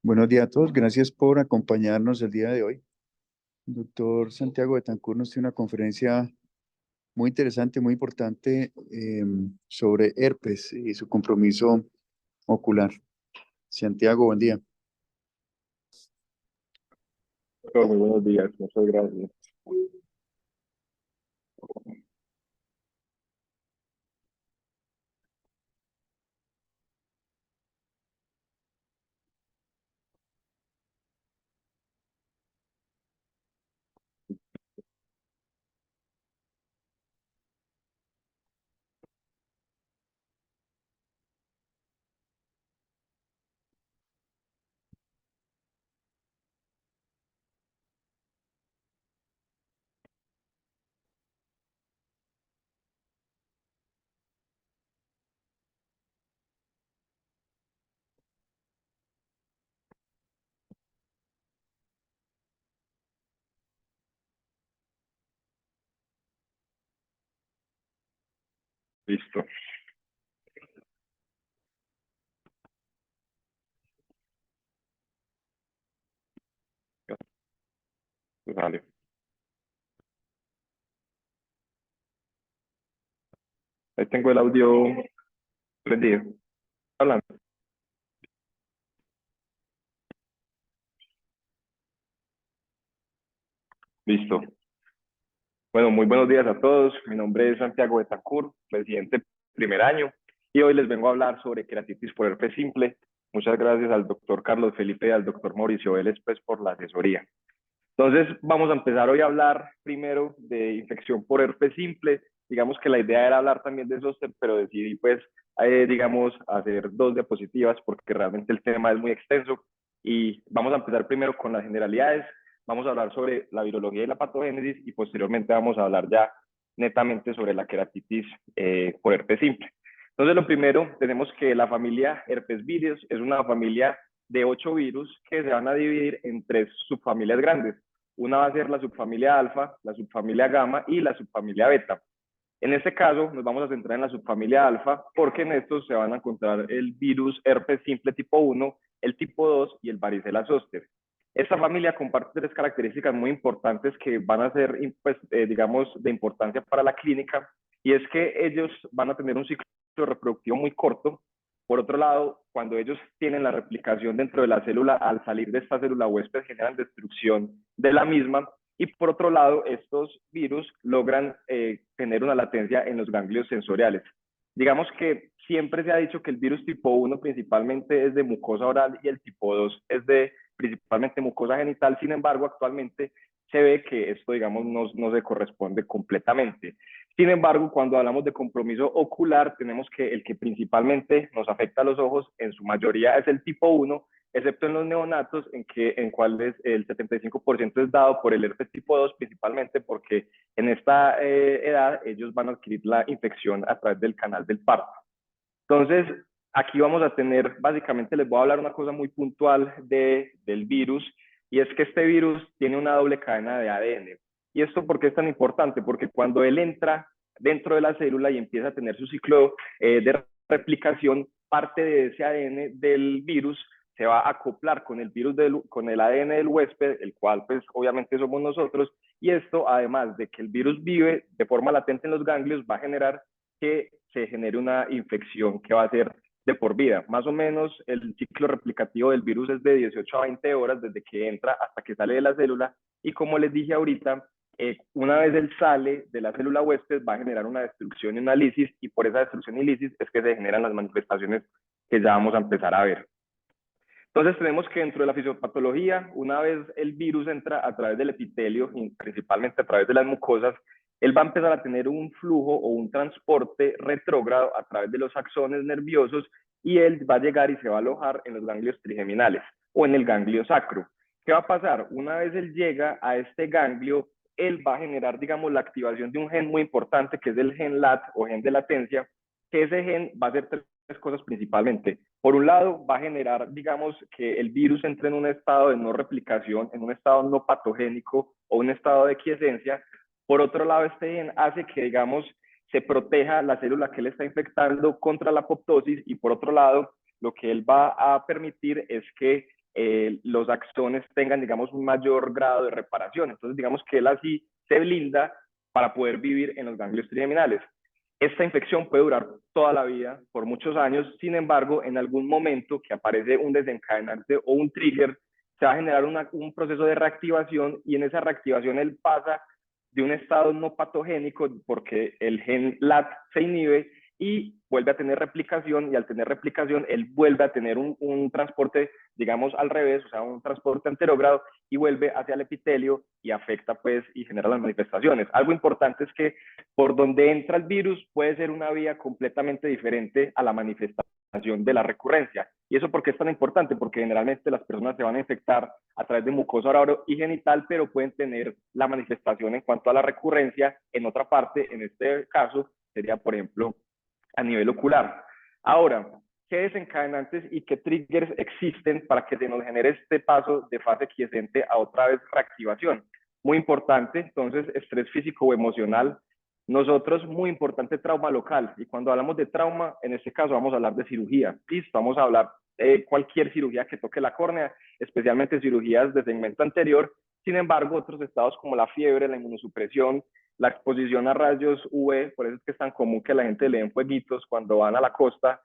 Buenos días a todos, gracias por acompañarnos el día de hoy. El doctor Santiago Betancur nos tiene una conferencia muy interesante, muy importante sobre herpes y su compromiso ocular. Santiago, buen día. Doctor, muy buenos días, muchas gracias. Listo. Vale. Ahí tengo el audio prendido. Hablando. Listo. Bueno, muy buenos días a todos. Mi nombre es Santiago Betancur, residente primer año, y hoy les vengo a hablar sobre queratitis por herpes simple. Muchas gracias al doctor Carlos Felipe y al doctor Mauricio Vélez pues, por la asesoría. Entonces, vamos a empezar hoy a hablar primero de infección por herpes simple. Digamos que la idea era hablar también de zóster, pero decidí, pues, digamos, hacer dos diapositivas porque realmente el tema es muy extenso. Y vamos a empezar primero con las generalidades. Vamos a hablar sobre la virología y la patogénesis y posteriormente vamos a hablar ya netamente sobre la queratitis por herpes simple. Entonces, lo primero, tenemos que la familia herpes virus es una familia de 8 virus que se van a dividir en 3 subfamilias grandes. Una va a ser la subfamilia alfa, la subfamilia gamma y la subfamilia beta. En este caso, nos vamos a centrar en la subfamilia alfa porque en estos se van a encontrar el virus herpes simple tipo 1, el tipo 2 y el varicela zoster. Esta familia comparte 3 características muy importantes que van a ser, pues, digamos, de importancia para la clínica, y es que ellos van a tener un ciclo reproductivo muy corto. Por otro lado, cuando ellos tienen la replicación dentro de la célula, al salir de esta célula huésped generan destrucción de la misma, y por otro lado, estos virus logran tener una latencia en los ganglios sensoriales. Digamos que siempre se ha dicho que el virus tipo 1 principalmente es de mucosa oral y el tipo 2 es de principalmente mucosa genital. Sin embargo, actualmente se ve que esto, digamos, no se corresponde completamente. Sin embargo, cuando hablamos de compromiso ocular, tenemos que el que principalmente nos afecta a los ojos en su mayoría es el tipo 1, excepto en los neonatos, en cuales el 75% es dado por el herpes tipo 2, principalmente porque en esta edad ellos van a adquirir la infección a través del canal del parto. Entonces, aquí vamos a tener, básicamente les voy a hablar una cosa muy puntual del virus, y es que este virus tiene una doble cadena de ADN. ¿Y esto por qué es tan importante? Porque cuando él entra dentro de la célula y empieza a tener su ciclo de replicación, parte de ese ADN del virus se va a acoplar con el virus con el ADN del huésped, el cual pues obviamente somos nosotros, y esto, además de que el virus vive de forma latente en los ganglios, va a generar que se genere una infección que va a ser de por vida. Más o menos el ciclo replicativo del virus es de 18 a 20 horas desde que entra hasta que sale de la célula, y como les dije ahorita, una vez él sale de la célula huésped va a generar una destrucción y una lisis, y por esa destrucción y lisis es que se generan las manifestaciones que ya vamos a empezar a ver. Entonces tenemos que dentro de la fisiopatología, una vez el virus entra a través del epitelio, y principalmente a través de las mucosas, él va a empezar a tener un flujo o un transporte retrógrado a través de los axones nerviosos, y él va a llegar y se va a alojar en los ganglios trigeminales o en el ganglio sacro. ¿Qué va a pasar? Una vez él llega a este ganglio, él va a generar, digamos, la activación de un gen muy importante que es el gen LAT o gen de latencia, que ese gen va a hacer 3 cosas principalmente. Por un lado, va a generar, digamos, que el virus entre en un estado de no replicación, en un estado no patogénico o un estado de quiesencia. Por otro lado, este gen hace que, digamos, se proteja la célula que él está infectando contra la apoptosis, y por otro lado, lo que él va a permitir es que los axones tengan, digamos, un mayor grado de reparación. Entonces, digamos que él así se blinda para poder vivir en los ganglios trigeminales. Esta infección puede durar toda la vida, por muchos años. Sin embargo, en algún momento que aparece un desencadenante o un trigger, se va a generar un proceso de reactivación, y en esa reactivación él pasa de un estado no patogénico, porque el gen LAT se inhibe, y vuelve a tener replicación, y al tener replicación él vuelve a tener un transporte, digamos, al revés, o sea, un transporte anterógrado, y vuelve hacia el epitelio y afecta pues y genera las manifestaciones. Algo importante es que por donde entra el virus puede ser una vía completamente diferente a la manifestación de la recurrencia. ¿Y eso por qué es tan importante? Porque generalmente las personas se van a infectar a través de mucosa oral y genital, pero pueden tener la manifestación en cuanto a la recurrencia en otra parte. En este caso sería, por ejemplo, a nivel ocular. Ahora, ¿qué desencadenantes y qué triggers existen para que se nos genere este paso de fase quiescente a otra vez reactivación? Muy importante, entonces, estrés físico o emocional. Nosotros, muy importante, trauma local. Y cuando hablamos de trauma, en este caso vamos a hablar de cirugía. Listo, vamos a hablar de cualquier cirugía que toque la córnea, especialmente cirugías de segmento anterior. Sin embargo, otros estados como la fiebre, la inmunosupresión, la exposición a rayos UV, por eso es que es tan común que la gente le den fueguitos cuando van a la costa,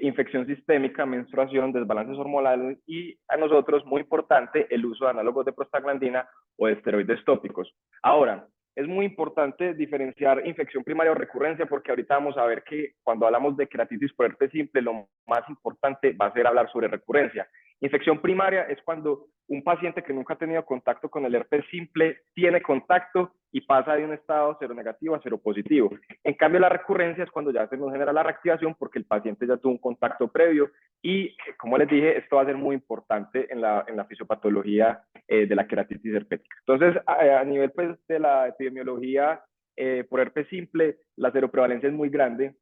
infección sistémica, menstruación, desbalances hormonales, y a nosotros, muy importante, el uso de análogos de prostaglandina o de esteroides tópicos. Ahora, es muy importante diferenciar infección primaria o recurrencia, porque ahorita vamos a ver que cuando hablamos de queratitis por herpes simple, lo más importante va a ser hablar sobre recurrencia. Infección primaria es cuando un paciente que nunca ha tenido contacto con el herpes simple tiene contacto y pasa de un estado seronegativo a seropositivo. En cambio, la recurrencia es cuando ya se nos genera la reactivación porque el paciente ya tuvo un contacto previo, y, como les dije, esto va a ser muy importante en la fisiopatología de la queratitis herpética. Entonces, a nivel pues, de la epidemiología por herpes simple, la seroprevalencia es muy grande,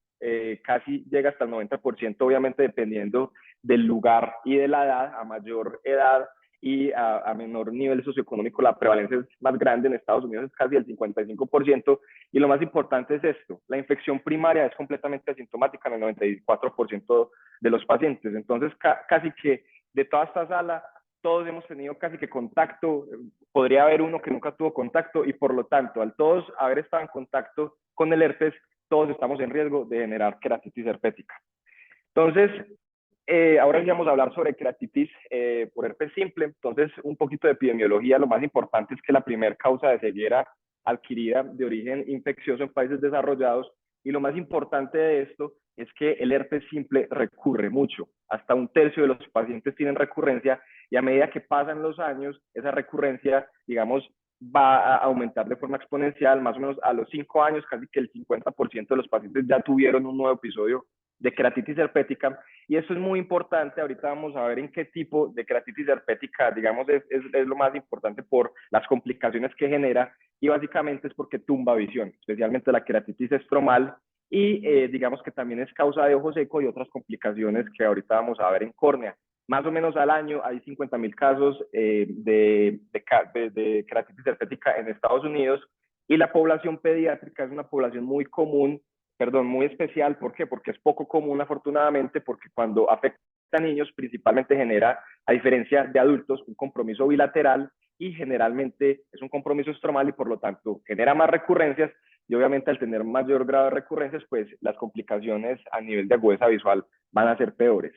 casi llega hasta el 90%, obviamente dependiendo del lugar y de la edad. A mayor edad y a menor nivel socioeconómico, la prevalencia es más grande. En Estados Unidos es casi el 55%, y lo más importante es esto: la infección primaria es completamente asintomática en el 94% de los pacientes. Entonces, casi que de toda esta sala, todos hemos tenido casi que contacto. Podría haber uno que nunca tuvo contacto, y por lo tanto, al todos haber estado en contacto con el herpes, todos estamos en riesgo de generar queratitis herpética. Entonces, ahora sí vamos a hablar sobre queratitis por herpes simple. Entonces, un poquito de epidemiología. Lo más importante es que la primera causa de ceguera adquirida de origen infeccioso en países desarrollados, y lo más importante de esto es que el herpes simple recurre mucho. Hasta un tercio de los pacientes tienen recurrencia, y a medida que pasan los años, esa recurrencia, digamos, va a aumentar de forma exponencial. Más o menos a los 5 años, casi que el 50% de los pacientes ya tuvieron un nuevo episodio de queratitis herpética. Y eso es muy importante. Ahorita vamos a ver en qué tipo de queratitis herpética, digamos, es lo más importante por las complicaciones que genera, y básicamente es porque tumba visión, especialmente la queratitis estromal, y digamos que también es causa de ojo seco y otras complicaciones que ahorita vamos a ver en córnea. Más o menos al año hay 50.000 casos de queratitis herpética en Estados Unidos, y la población pediátrica es una población muy común, perdón, muy especial. ¿Por qué? Porque es poco común, afortunadamente, porque cuando afecta a niños principalmente genera, a diferencia de adultos, un compromiso bilateral, y generalmente es un compromiso estromal, y por lo tanto genera más recurrencias, y obviamente al tener mayor grado de recurrencias, pues las complicaciones a nivel de agudeza visual van a ser peores.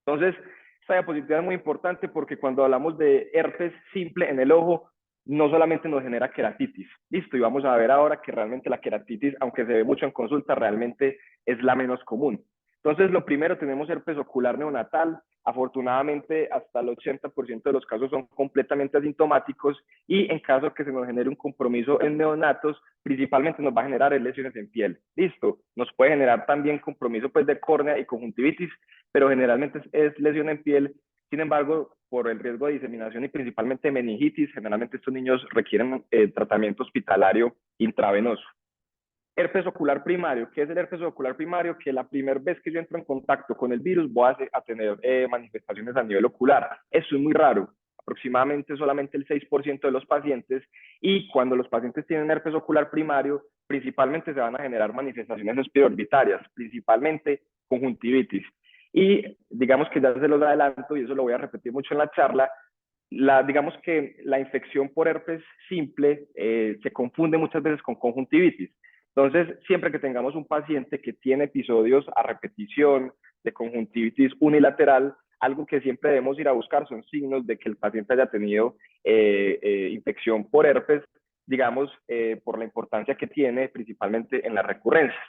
Entonces, esta diapositiva es muy importante porque cuando hablamos de herpes simple en el ojo, no solamente nos genera queratitis. Listo, y vamos a ver ahora que realmente la queratitis, aunque se ve mucho en consulta, realmente es la menos común. Entonces, lo primero, tenemos herpes ocular neonatal. Afortunadamente, hasta el 80% de los casos son completamente asintomáticos, y en caso que se nos genere un compromiso en neonatos, principalmente nos va a generar lesiones en piel. Listo, nos puede generar también compromiso pues, de córnea y conjuntivitis, pero generalmente es lesión en piel. Sin embargo, por el riesgo de diseminación y principalmente meningitis, generalmente estos niños requieren tratamiento hospitalario intravenoso. Herpes ocular primario. ¿Qué es el herpes ocular primario? Que la primera vez que yo entro en contacto con el virus voy a tener manifestaciones a nivel ocular. Eso es muy raro, aproximadamente solamente el 6% de los pacientes, y cuando los pacientes tienen herpes ocular primario, principalmente se van a generar manifestaciones esclerotibitarias, principalmente conjuntivitis. Y digamos que ya se los adelanto, y eso lo voy a repetir mucho en la charla, digamos que la infección por herpes simple se confunde muchas veces con conjuntivitis. Entonces, siempre que tengamos un paciente que tiene episodios a repetición de conjuntivitis unilateral, algo que siempre debemos ir a buscar son signos de que el paciente haya tenido infección por herpes, digamos, por la importancia que tiene principalmente en las recurrencias.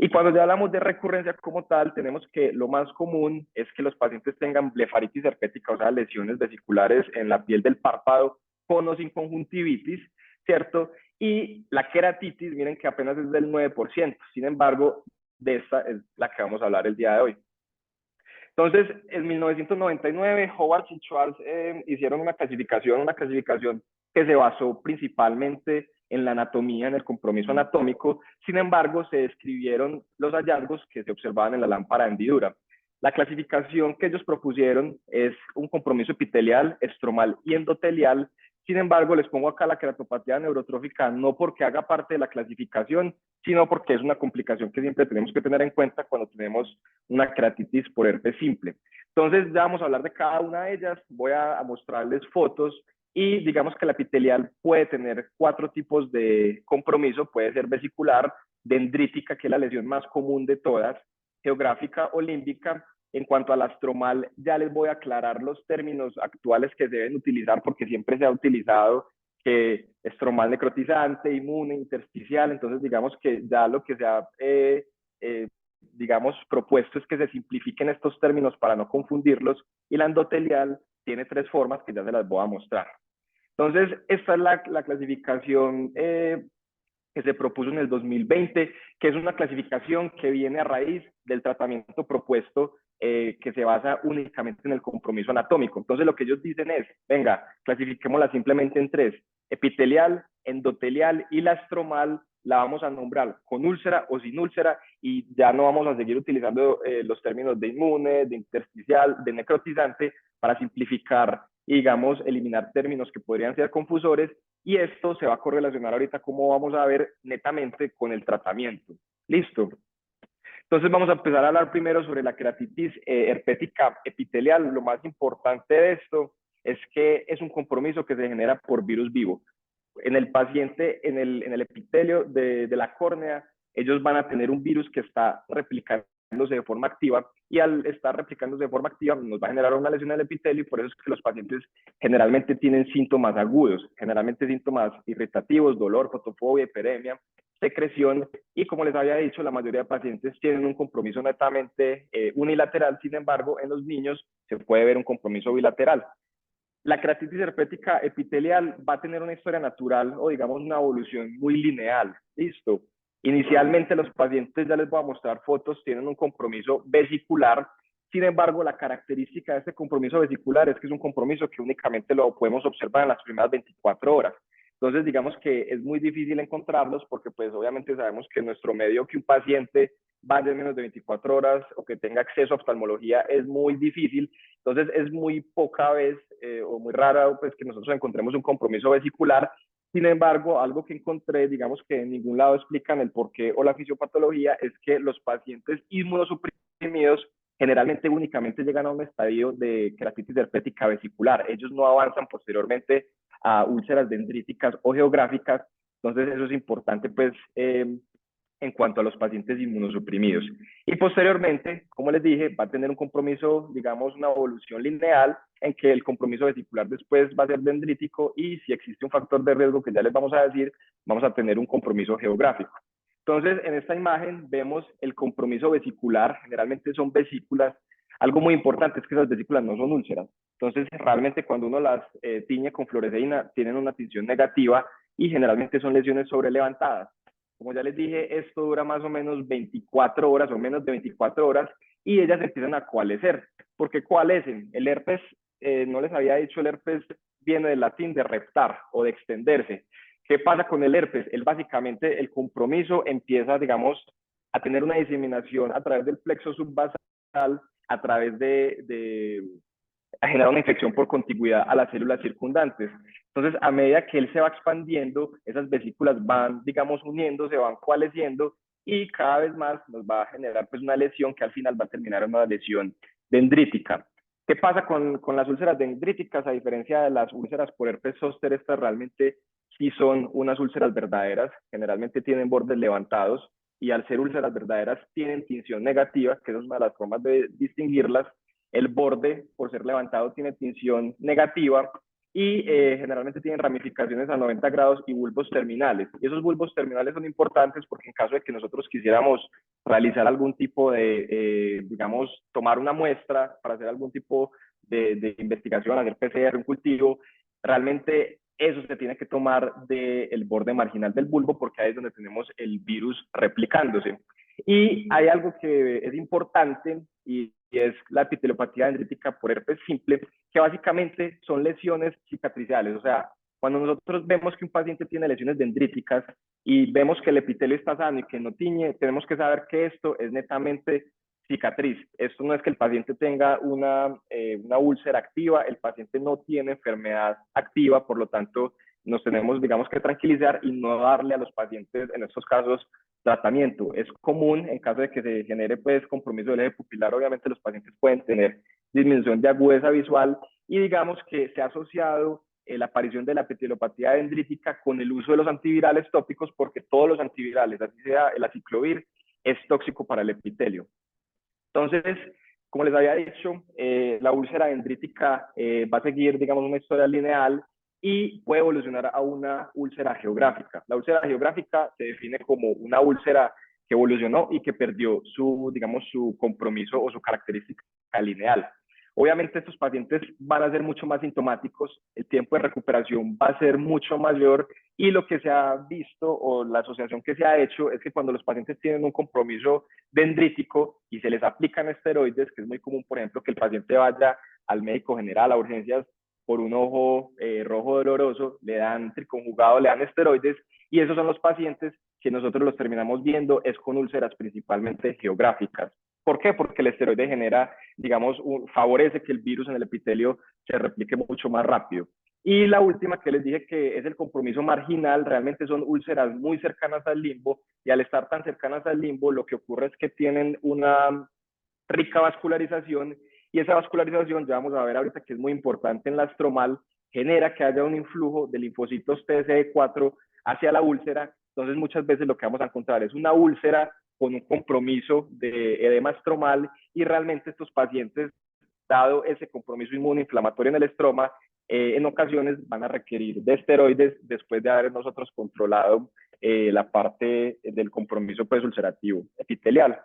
Y cuando ya hablamos de recurrencia como tal, tenemos que lo más común es que los pacientes tengan blefaritis herpética, o sea, lesiones vesiculares en la piel del párpado, con o sin conjuntivitis, ¿cierto? Y la queratitis, miren que apenas es del 9%. Sin embargo, de esta es la que vamos a hablar el día de hoy. Entonces, en 1999, Howard y Schwartz hicieron una clasificación que se basó principalmente en la anatomía, en el compromiso anatómico. Sin embargo, se describieron los hallazgos que se observaban en la lámpara de hendidura. La clasificación que ellos propusieron es un compromiso epitelial, estromal y endotelial. Sin embargo, les pongo acá la queratopatía neurotrófica no porque haga parte de la clasificación, sino porque es una complicación que siempre tenemos que tener en cuenta cuando tenemos una queratitis por herpes simple. Entonces, ya vamos a hablar de cada una de ellas. Voy a mostrarles fotos y digamos que la epitelial puede tener 4 tipos de compromiso. Puede ser vesicular, dendrítica, que es la lesión más común de todas, geográfica o límbica. En cuanto a la astromal, ya les voy a aclarar los términos actuales que se deben utilizar porque siempre se ha utilizado que estromal necrotizante, inmune, intersticial. Entonces, digamos que ya lo que se ha digamos, propuesto es que se simplifiquen estos términos para no confundirlos, y la endotelial tiene 3 formas que ya se las voy a mostrar. Entonces, esta es la clasificación que se propuso en el 2020, que es una clasificación que viene a raíz del tratamiento propuesto que se basa únicamente en el compromiso anatómico. Entonces, lo que ellos dicen es, venga, clasifiquémosla simplemente en 3, epitelial, endotelial y la estromal la vamos a nombrar con úlcera o sin úlcera, y ya no vamos a seguir utilizando los términos de inmune, de intersticial, de necrotizante, para simplificar y, digamos, eliminar términos que podrían ser confusores, y esto se va a correlacionar ahorita, como vamos a ver, netamente con el tratamiento. ¿Listo? Entonces vamos a empezar a hablar primero sobre la queratitis herpética epitelial. Lo más importante de esto es que es un compromiso que se genera por virus vivo. En el paciente, en el epitelio de la córnea, ellos van a tener un virus que está replicándose de forma activa, y al estar replicándose de forma activa nos va a generar una lesión del epitelio, y por eso es que los pacientes generalmente tienen síntomas agudos, generalmente síntomas irritativos, dolor, fotofobia, hiperemia, secreción, y como les había dicho, la mayoría de pacientes tienen un compromiso netamente unilateral. Sin embargo, en los niños se puede ver un compromiso bilateral. La queratitis herpética epitelial va a tener una historia natural, o digamos una evolución muy lineal. Listo. Inicialmente los pacientes, ya les voy a mostrar fotos, tienen un compromiso vesicular. Sin embargo, la característica de este compromiso vesicular es que es un compromiso que únicamente lo podemos observar en las primeras 24 horas. Entonces, digamos que es muy difícil encontrarlos porque pues obviamente sabemos que en nuestro medio que un paciente vaya en menos de 24 horas o que tenga acceso a oftalmología es muy difícil. Entonces, es muy poca vez o muy rara pues que nosotros encontremos un compromiso vesicular. Sin embargo, algo que encontré, digamos que en ningún lado explican el porqué o la fisiopatología, es que los pacientes inmunosuprimidos generalmente únicamente llegan a un estadio de queratitis herpética vesicular. Ellos no avanzan posteriormente a úlceras dendríticas o geográficas. Entonces, eso es importante, pues, en cuanto a los pacientes inmunosuprimidos. Y posteriormente, como les dije, va a tener un compromiso, digamos, una evolución lineal, en que el compromiso vesicular después va a ser dendrítico, y si existe un factor de riesgo que ya les vamos a decir, vamos a tener un compromiso geográfico. Entonces, en esta imagen vemos el compromiso vesicular, generalmente son vesículas. Algo muy importante es que esas vesículas no son úlceras. Entonces, realmente cuando uno las tiñe con fluoresceína, tienen una tinción negativa y generalmente son lesiones sobrelevantadas. Como ya les dije, esto dura más o menos 24 horas o menos de 24 horas, y ellas empiezan a coalescer. ¿Por qué coalescen? El herpes, no les había dicho, el herpes viene del latín de reptar o de extenderse. ¿Qué pasa con el herpes? Él básicamente, el compromiso empieza, digamos, a tener una diseminación a través del plexo subbasal, a través a generar una infección por contigüidad a las células circundantes. Entonces, a medida que él se va expandiendo, esas vesículas van, digamos, uniendo, se van coalesciendo, y cada vez más nos va a generar pues una lesión que al final va a terminar en una lesión dendrítica. ¿Qué pasa con las úlceras dendríticas? A diferencia de las úlceras por herpes zóster, estas realmente sí son unas úlceras verdaderas, generalmente tienen bordes levantados y al ser úlceras verdaderas tienen tinción negativa, que es una de las formas de distinguirlas. El borde, por ser levantado, tiene tinción negativa y generalmente tienen ramificaciones a 90 grados y bulbos terminales. Y esos bulbos terminales son importantes porque en caso de que nosotros quisiéramos realizar algún tipo de, digamos, tomar una muestra para hacer algún tipo de investigación, hacer PCR, un cultivo, realmente eso se tiene que tomar del borde marginal del bulbo porque ahí es donde tenemos el virus replicándose. Y hay algo que es importante y es la epiteliopatía dendrítica por herpes simple, que básicamente son lesiones cicatriciales. O sea, cuando nosotros vemos que un paciente tiene lesiones dendríticas y vemos que el epitelio está sano y que no tiñe, tenemos que saber que esto es netamente cicatriz. Esto no es que el paciente tenga una úlcera activa, el paciente no tiene enfermedad activa, por lo tanto nos tenemos, digamos, que tranquilizar y no darle a los pacientes en estos casos tratamiento. Es común en caso de que se genere pues compromiso del eje pupilar, obviamente los pacientes pueden tener disminución de agudeza visual y digamos que se ha asociado la aparición de la epiteliopatía dendrítica con el uso de los antivirales tópicos porque todos los antivirales, así sea el aciclovir, es tóxico para el epitelio. Entonces, como les había dicho, la úlcera dendrítica va a seguir, digamos, una historia lineal y puede evolucionar a una úlcera geográfica. La úlcera geográfica se define como una úlcera que evolucionó y que perdió su, digamos, su compromiso o su característica lineal. Obviamente estos pacientes van a ser mucho más sintomáticos, el tiempo de recuperación va a ser mucho mayor y lo que se ha visto o la asociación que se ha hecho es que cuando los pacientes tienen un compromiso dendrítico y se les aplican esteroides, que es muy común, por ejemplo, que el paciente vaya al médico general a urgencias por un ojo rojo doloroso, le dan triconjugado, le dan esteroides y esos son los pacientes que nosotros los terminamos viendo es con úlceras principalmente geográficas. ¿Por qué? Porque el esteroide genera, digamos, favorece que el virus en el epitelio se replique mucho más rápido. Y la última que les dije que es el compromiso marginal, realmente son úlceras muy cercanas al limbo y al estar tan cercanas al limbo lo que ocurre es que tienen una rica vascularización y esa vascularización, ya vamos a ver ahorita que es muy importante en la estromal, genera que haya un influjo de linfocitos TCD4 hacia la úlcera. Entonces muchas veces lo que vamos a encontrar es una úlcera con un compromiso de edema estromal y realmente estos pacientes, dado ese compromiso inmunoinflamatorio en el estroma, en ocasiones van a requerir de esteroides después de haber nosotros controlado la parte del compromiso pues, ulcerativo epitelial.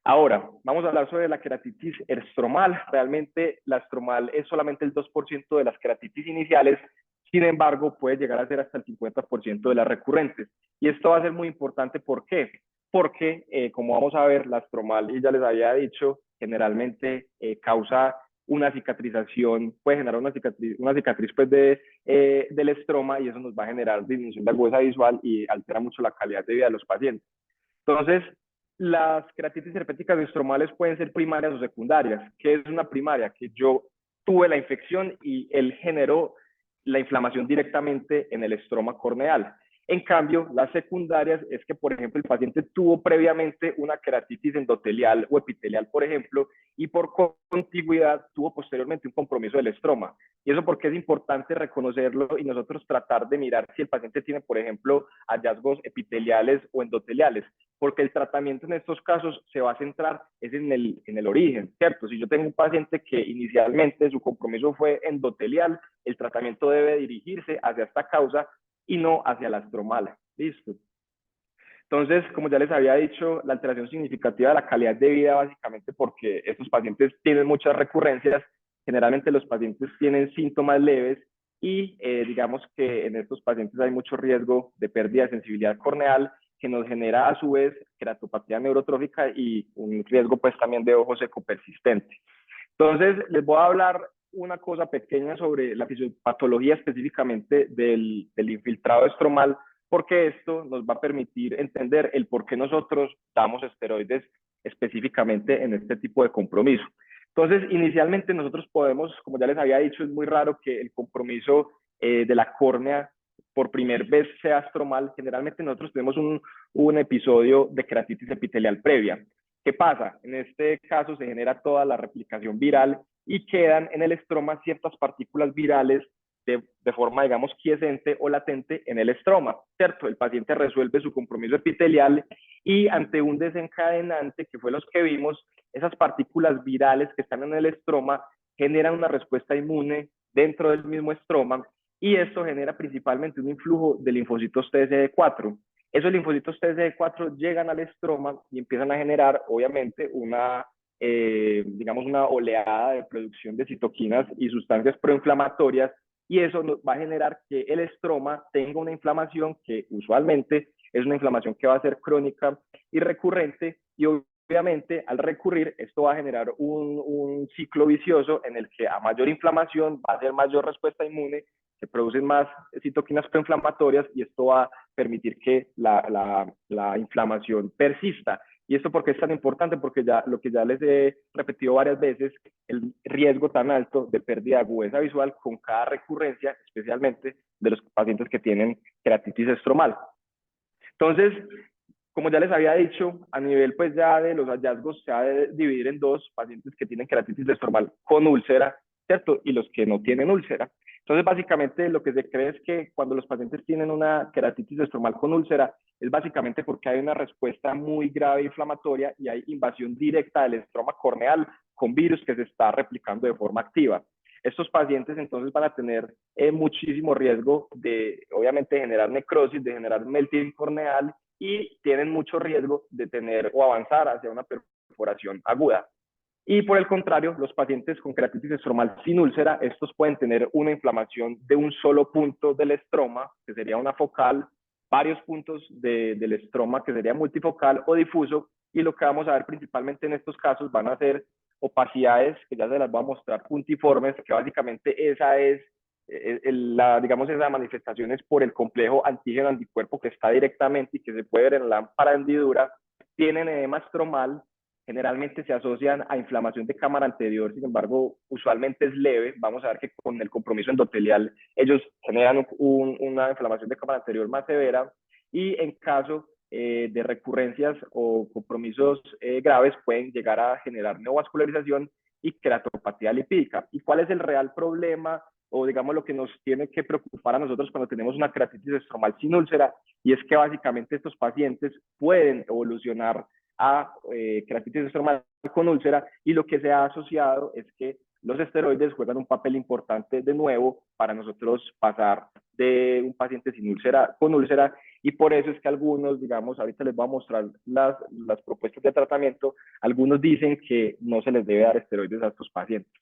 Ahora, vamos a hablar sobre la queratitis estromal. Realmente la estromal es solamente el 2% de las queratitis iniciales, sin embargo, puede llegar a ser hasta el 50% de las recurrentes. Y esto va a ser muy importante, ¿por qué? Porque, como vamos a ver, la estromal, y ya les había dicho, generalmente causa una cicatrización, puede generar una cicatriz pues del estroma y eso nos va a generar disminución de agudeza visual y altera mucho la calidad de vida de los pacientes. Entonces, las queratitis herpéticas estromales pueden ser primarias o secundarias. ¿Qué es una primaria? Que yo tuve la infección y él generó la inflamación directamente en el estroma corneal. En cambio, las secundarias es que, por ejemplo, el paciente tuvo previamente una queratitis endotelial o epitelial, por ejemplo, y por contigüidad tuvo posteriormente un compromiso del estroma. Y eso porque es importante reconocerlo y nosotros tratar de mirar si el paciente tiene, por ejemplo, hallazgos epiteliales o endoteliales, porque el tratamiento en estos casos se va a centrar es en el origen, ¿cierto? Si yo tengo un paciente que inicialmente su compromiso fue endotelial, el tratamiento debe dirigirse hacia esta causa y no hacia la estromal. ¿Listo? Entonces, como ya les había dicho, la alteración significativa de la calidad de vida, básicamente porque estos pacientes tienen muchas recurrencias, generalmente los pacientes tienen síntomas leves y digamos que en estos pacientes hay mucho riesgo de pérdida de sensibilidad corneal, que nos genera a su vez queratopatía neurotrófica y un riesgo pues también de ojo seco persistente. Entonces, les voy a hablar una cosa pequeña sobre la fisiopatología específicamente del infiltrado estromal, porque esto nos va a permitir entender el por qué nosotros damos esteroides específicamente en este tipo de compromiso. Entonces, inicialmente nosotros podemos, como ya les había dicho, es muy raro que el compromiso de la córnea por primera vez sea estromal, generalmente nosotros tenemos un episodio de keratitis epitelial previa. ¿Qué pasa? En este caso se genera toda la replicación viral y quedan en el estroma ciertas partículas virales de forma, digamos, quiescente o latente en el estroma, ¿cierto? El paciente resuelve su compromiso epitelial y ante un desencadenante, que fue los que vimos, esas partículas virales que están en el estroma generan una respuesta inmune dentro del mismo estroma y esto genera principalmente un influjo de linfocitos TSD4. Esos linfocitos TSD4 llegan al estroma y empiezan a generar, obviamente, digamos, una oleada de producción de citoquinas y sustancias proinflamatorias y eso va a generar que el estroma tenga una inflamación que usualmente es una inflamación que va a ser crónica y recurrente y obviamente al recurrir esto va a generar un ciclo vicioso en el que a mayor inflamación va a ser mayor respuesta inmune, se producen más citoquinas proinflamatorias y esto va a permitir que la inflamación persista. ¿Y esto por qué es tan importante? Porque ya lo que ya les he repetido varias veces, el riesgo tan alto de pérdida de agudeza visual con cada recurrencia, especialmente de los pacientes que tienen keratitis estromal. Entonces, como ya les había dicho, a nivel pues ya de los hallazgos se va a dividir en dos, pacientes que tienen keratitis estromal con úlcera, ¿cierto? Y los que no tienen úlcera. Entonces, básicamente lo que se cree es que cuando los pacientes tienen una keratitis estromal con úlcera, es básicamente porque hay una respuesta muy grave inflamatoria y hay invasión directa del estroma corneal con virus que se está replicando de forma activa. Estos pacientes entonces van a tener muchísimo riesgo de, obviamente, generar necrosis, de generar melting corneal y tienen mucho riesgo de tener o avanzar hacia una perforación aguda. Y por el contrario, los pacientes con keratitis estromal sin úlcera, estos pueden tener una inflamación de un solo punto del estroma, que sería una focal, varios puntos del estroma, que sería multifocal o difuso, y lo que vamos a ver principalmente en estos casos van a ser opacidades, que ya se las voy a mostrar, puntiformes, que básicamente esa es digamos, esa manifestación es por el complejo antígeno-anticuerpo que está directamente y que se puede ver en la lámpara hendidura, tienen edema estromal, generalmente se asocian a inflamación de cámara anterior, sin embargo, usualmente es leve. Vamos a ver que con el compromiso endotelial ellos generan una inflamación de cámara anterior más severa y en caso de recurrencias o compromisos graves pueden llegar a generar neovascularización y queratopatía lipídica. ¿Y cuál es el real problema o digamos lo que nos tiene que preocupar a nosotros cuando tenemos una keratitis estromal sin úlcera? Y es que básicamente estos pacientes pueden evolucionar a keratitis estromal con úlcera y lo que se ha asociado es que los esteroides juegan un papel importante de nuevo para nosotros pasar de un paciente sin úlcera con úlcera y por eso es que algunos, digamos, ahorita les voy a mostrar las propuestas de tratamiento, algunos dicen que no se les debe dar esteroides a estos pacientes.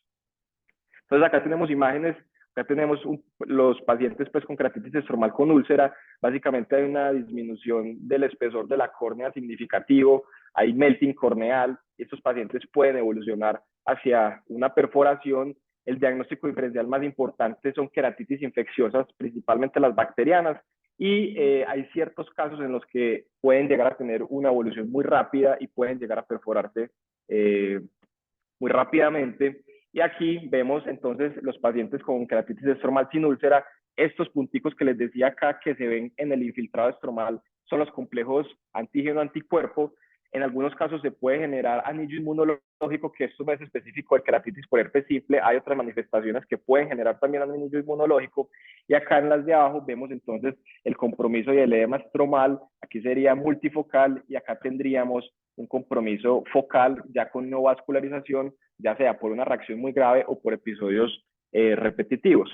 Entonces acá tenemos imágenes, acá tenemos los pacientes pues, con keratitis estromal con úlcera, básicamente hay una disminución del espesor de la córnea significativo, hay melting corneal, estos pacientes pueden evolucionar hacia una perforación. El diagnóstico diferencial más importante son keratitis infecciosas, principalmente las bacterianas, y hay ciertos casos en los que pueden llegar a tener una evolución muy rápida y pueden llegar a perforarse muy rápidamente. Y aquí vemos entonces los pacientes con keratitis estromal sin úlcera, estos punticos que les decía acá que se ven en el infiltrado estromal son los complejos antígeno-anticuerpo. En algunos casos se puede generar anillo inmunológico, que esto no es específico de keratitis por herpes simple. Hay otras manifestaciones que pueden generar también anillo inmunológico. Y acá en las de abajo vemos entonces el compromiso y el edema estromal. Aquí sería multifocal y acá tendríamos un compromiso focal ya con neovascularización, ya sea por una reacción muy grave o por episodios repetitivos.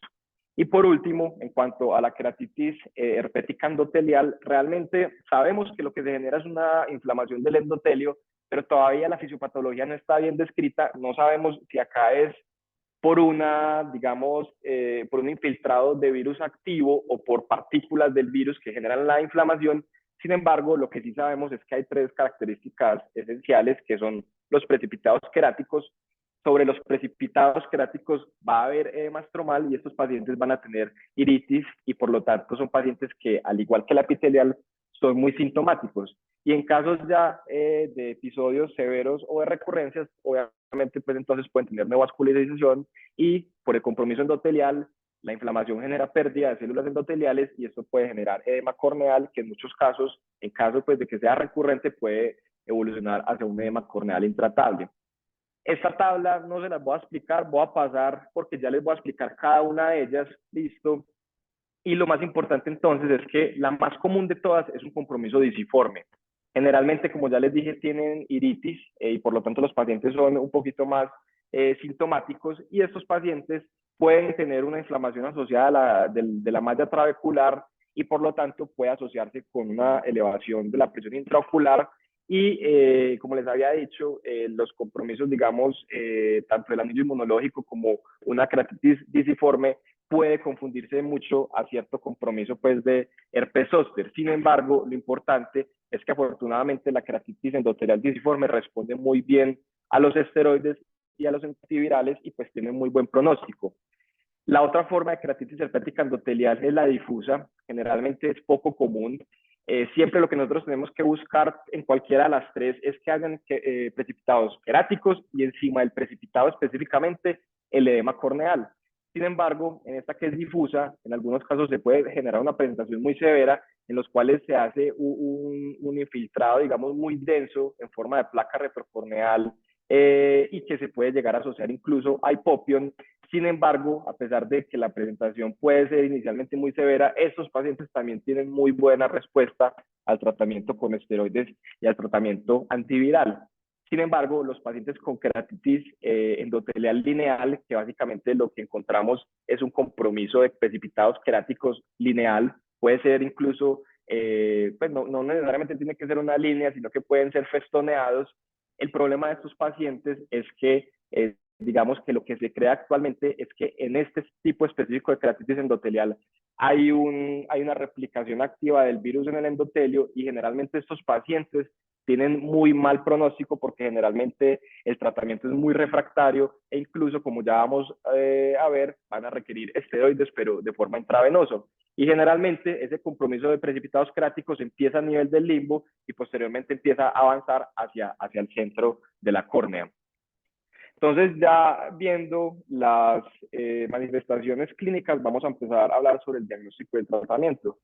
Y por último, en cuanto a la keratitis herpética endotelial, realmente sabemos que lo que se genera es una inflamación del endotelio, pero todavía la fisiopatología no está bien descrita. No sabemos si acá es por digamos, por un infiltrado de virus activo o por partículas del virus que generan la inflamación. Sin embargo, lo que sí sabemos es que hay tres características esenciales que son los precipitados queráticos. Sobre los precipitados queráticos va a haber edema estromal y estos pacientes van a tener iritis y por lo tanto son pacientes que, al igual que la epitelial, son muy sintomáticos. Y en casos ya de episodios severos o de recurrencias, obviamente pues entonces pueden tener neovascularización y por el compromiso endotelial La inflamación genera pérdida de células endoteliales y esto puede generar edema corneal, que en muchos casos, en caso pues, de que sea recurrente, puede evolucionar hacia un edema corneal intratable. Esta tabla no se las voy a explicar, voy a pasar porque ya les voy a explicar cada una de ellas, listo. Y lo más importante entonces es que la más común de todas es un compromiso disiforme. Generalmente, como ya les dije, tienen iritis y por lo tanto los pacientes son un poquito más sintomáticos y estos pacientes pueden tener una inflamación asociada de la malla trabecular y por lo tanto puede asociarse con una elevación de la presión intraocular y como les había dicho, los compromisos, digamos, tanto del anillo inmunológico como una keratitis disiforme puede confundirse mucho a cierto compromiso pues de herpes zóster. Sin embargo, lo importante es que afortunadamente la keratitis endotelial disiforme responde muy bien a los esteroides y a los antivirales y pues tiene muy buen pronóstico. La otra forma de keratitis herpética endotelial es la difusa, generalmente es poco común. Siempre lo que nosotros tenemos que buscar en cualquiera de las tres es que hagan precipitados queráticos y encima del precipitado específicamente el edema corneal. Sin embargo, en esta que es difusa, en algunos casos se puede generar una presentación muy severa en los cuales se hace un infiltrado, digamos, muy denso en forma de placa retrocorneal y que se puede llegar a asociar incluso a hipopion. Sin embargo, a pesar de que la presentación puede ser inicialmente muy severa, estos pacientes también tienen muy buena respuesta al tratamiento con esteroides y al tratamiento antiviral. Sin embargo, los pacientes con keratitis endotelial lineal, que básicamente lo que encontramos es un compromiso de precipitados queráticos lineal, puede ser incluso, pues no necesariamente tiene que ser una línea, sino que pueden ser festoneados. El problema de estos pacientes es que digamos que lo que se cree actualmente es que en este tipo específico de keratitis endotelial hay una replicación activa del virus en el endotelio y generalmente estos pacientes tienen muy mal pronóstico porque generalmente el tratamiento es muy refractario e incluso, como ya vamos a ver, van a requerir esteroides, pero de forma intravenosa. Y generalmente ese compromiso de precipitados keráticos empieza a nivel del limbo y posteriormente empieza a avanzar hacia el centro de la córnea. Entonces, ya viendo las manifestaciones clínicas, vamos a empezar a hablar sobre el diagnóstico y el tratamiento.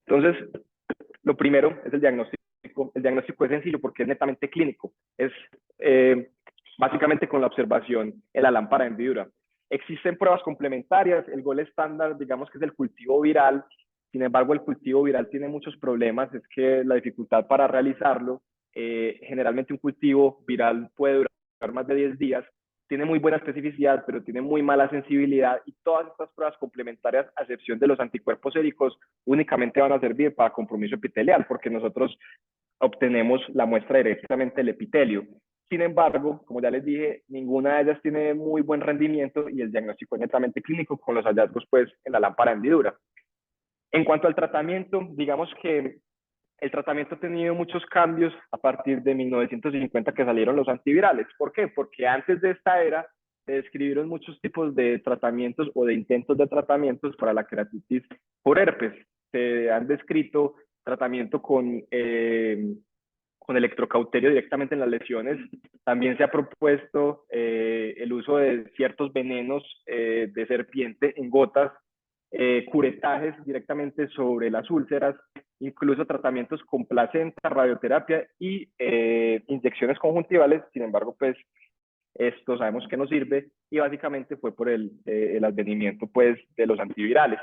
Entonces, lo primero es el diagnóstico. El diagnóstico es sencillo porque es netamente clínico. Es básicamente con la observación en la lámpara de hendidura. Existen pruebas complementarias. El gol estándar, digamos que es el cultivo viral. Sin embargo, el cultivo viral tiene muchos problemas. Es que la dificultad para realizarlo, generalmente un cultivo viral puede durar más de 10 días. Tiene muy buena especificidad, pero tiene muy mala sensibilidad y todas estas pruebas complementarias, a excepción de los anticuerpos séricos, únicamente van a servir para compromiso epitelial, porque nosotros obtenemos la muestra directamente del epitelio. Sin embargo, como ya les dije, ninguna de ellas tiene muy buen rendimiento y el diagnóstico es netamente clínico con los hallazgos pues en la lámpara de hendidura. En cuanto al tratamiento, digamos que el tratamiento ha tenido muchos cambios a partir de 1950 que salieron los antivirales. ¿Por qué? Porque antes de esta era se describieron muchos tipos de tratamientos o de intentos de tratamientos para la keratitis por herpes. Se han descrito tratamiento con electrocauterio directamente en las lesiones. También se ha propuesto el uso de ciertos venenos de serpiente en gotas, curetajes directamente sobre las úlceras, incluso tratamientos con placenta, radioterapia y inyecciones conjuntivales. Sin embargo, pues esto sabemos que no sirve y básicamente fue por el advenimiento pues de los antivirales.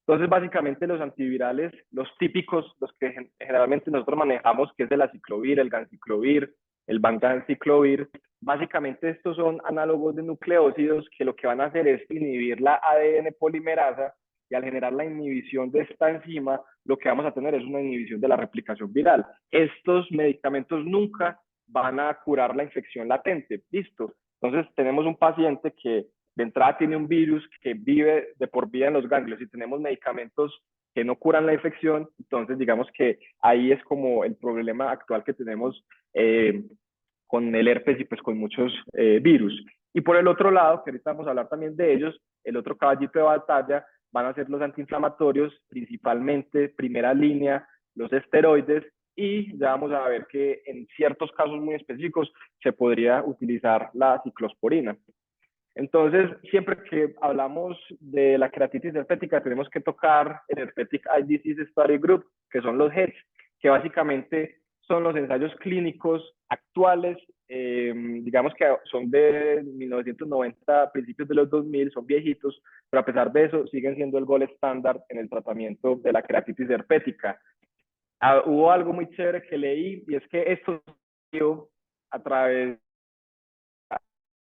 Entonces, básicamente los antivirales, los típicos, los que generalmente nosotros manejamos, que es el aciclovir, el ganciclovir, el vanganciclovir, básicamente estos son análogos de nucleósidos que lo que van a hacer es inhibir la ADN polimerasa y al generar la inhibición de esta enzima, lo que vamos a tener es una inhibición de la replicación viral. Estos medicamentos nunca van a curar la infección latente, ¿listo? Entonces, tenemos un paciente que de entrada tiene un virus que vive de por vida en los ganglios y tenemos medicamentos que no curan la infección, entonces digamos que ahí es como el problema actual que tenemos con el herpes y pues con muchos virus. Y por el otro lado, que ahorita vamos a hablar también de ellos, el otro caballito de batalla van a ser los antiinflamatorios, principalmente primera línea, los esteroides, y ya vamos a ver que en ciertos casos muy específicos se podría utilizar la ciclosporina. Entonces, siempre que hablamos de la queratitis herpética, tenemos que tocar el Herpetic Eye Disease Study Group, que son los HEDS, que básicamente son los ensayos clínicos actuales, digamos que son de 1990, principios de los 2000, son viejitos, pero a pesar de eso siguen siendo el gold estándar en el tratamiento de la queratitis herpética. Hubo algo muy chévere que leí, y es que esto a través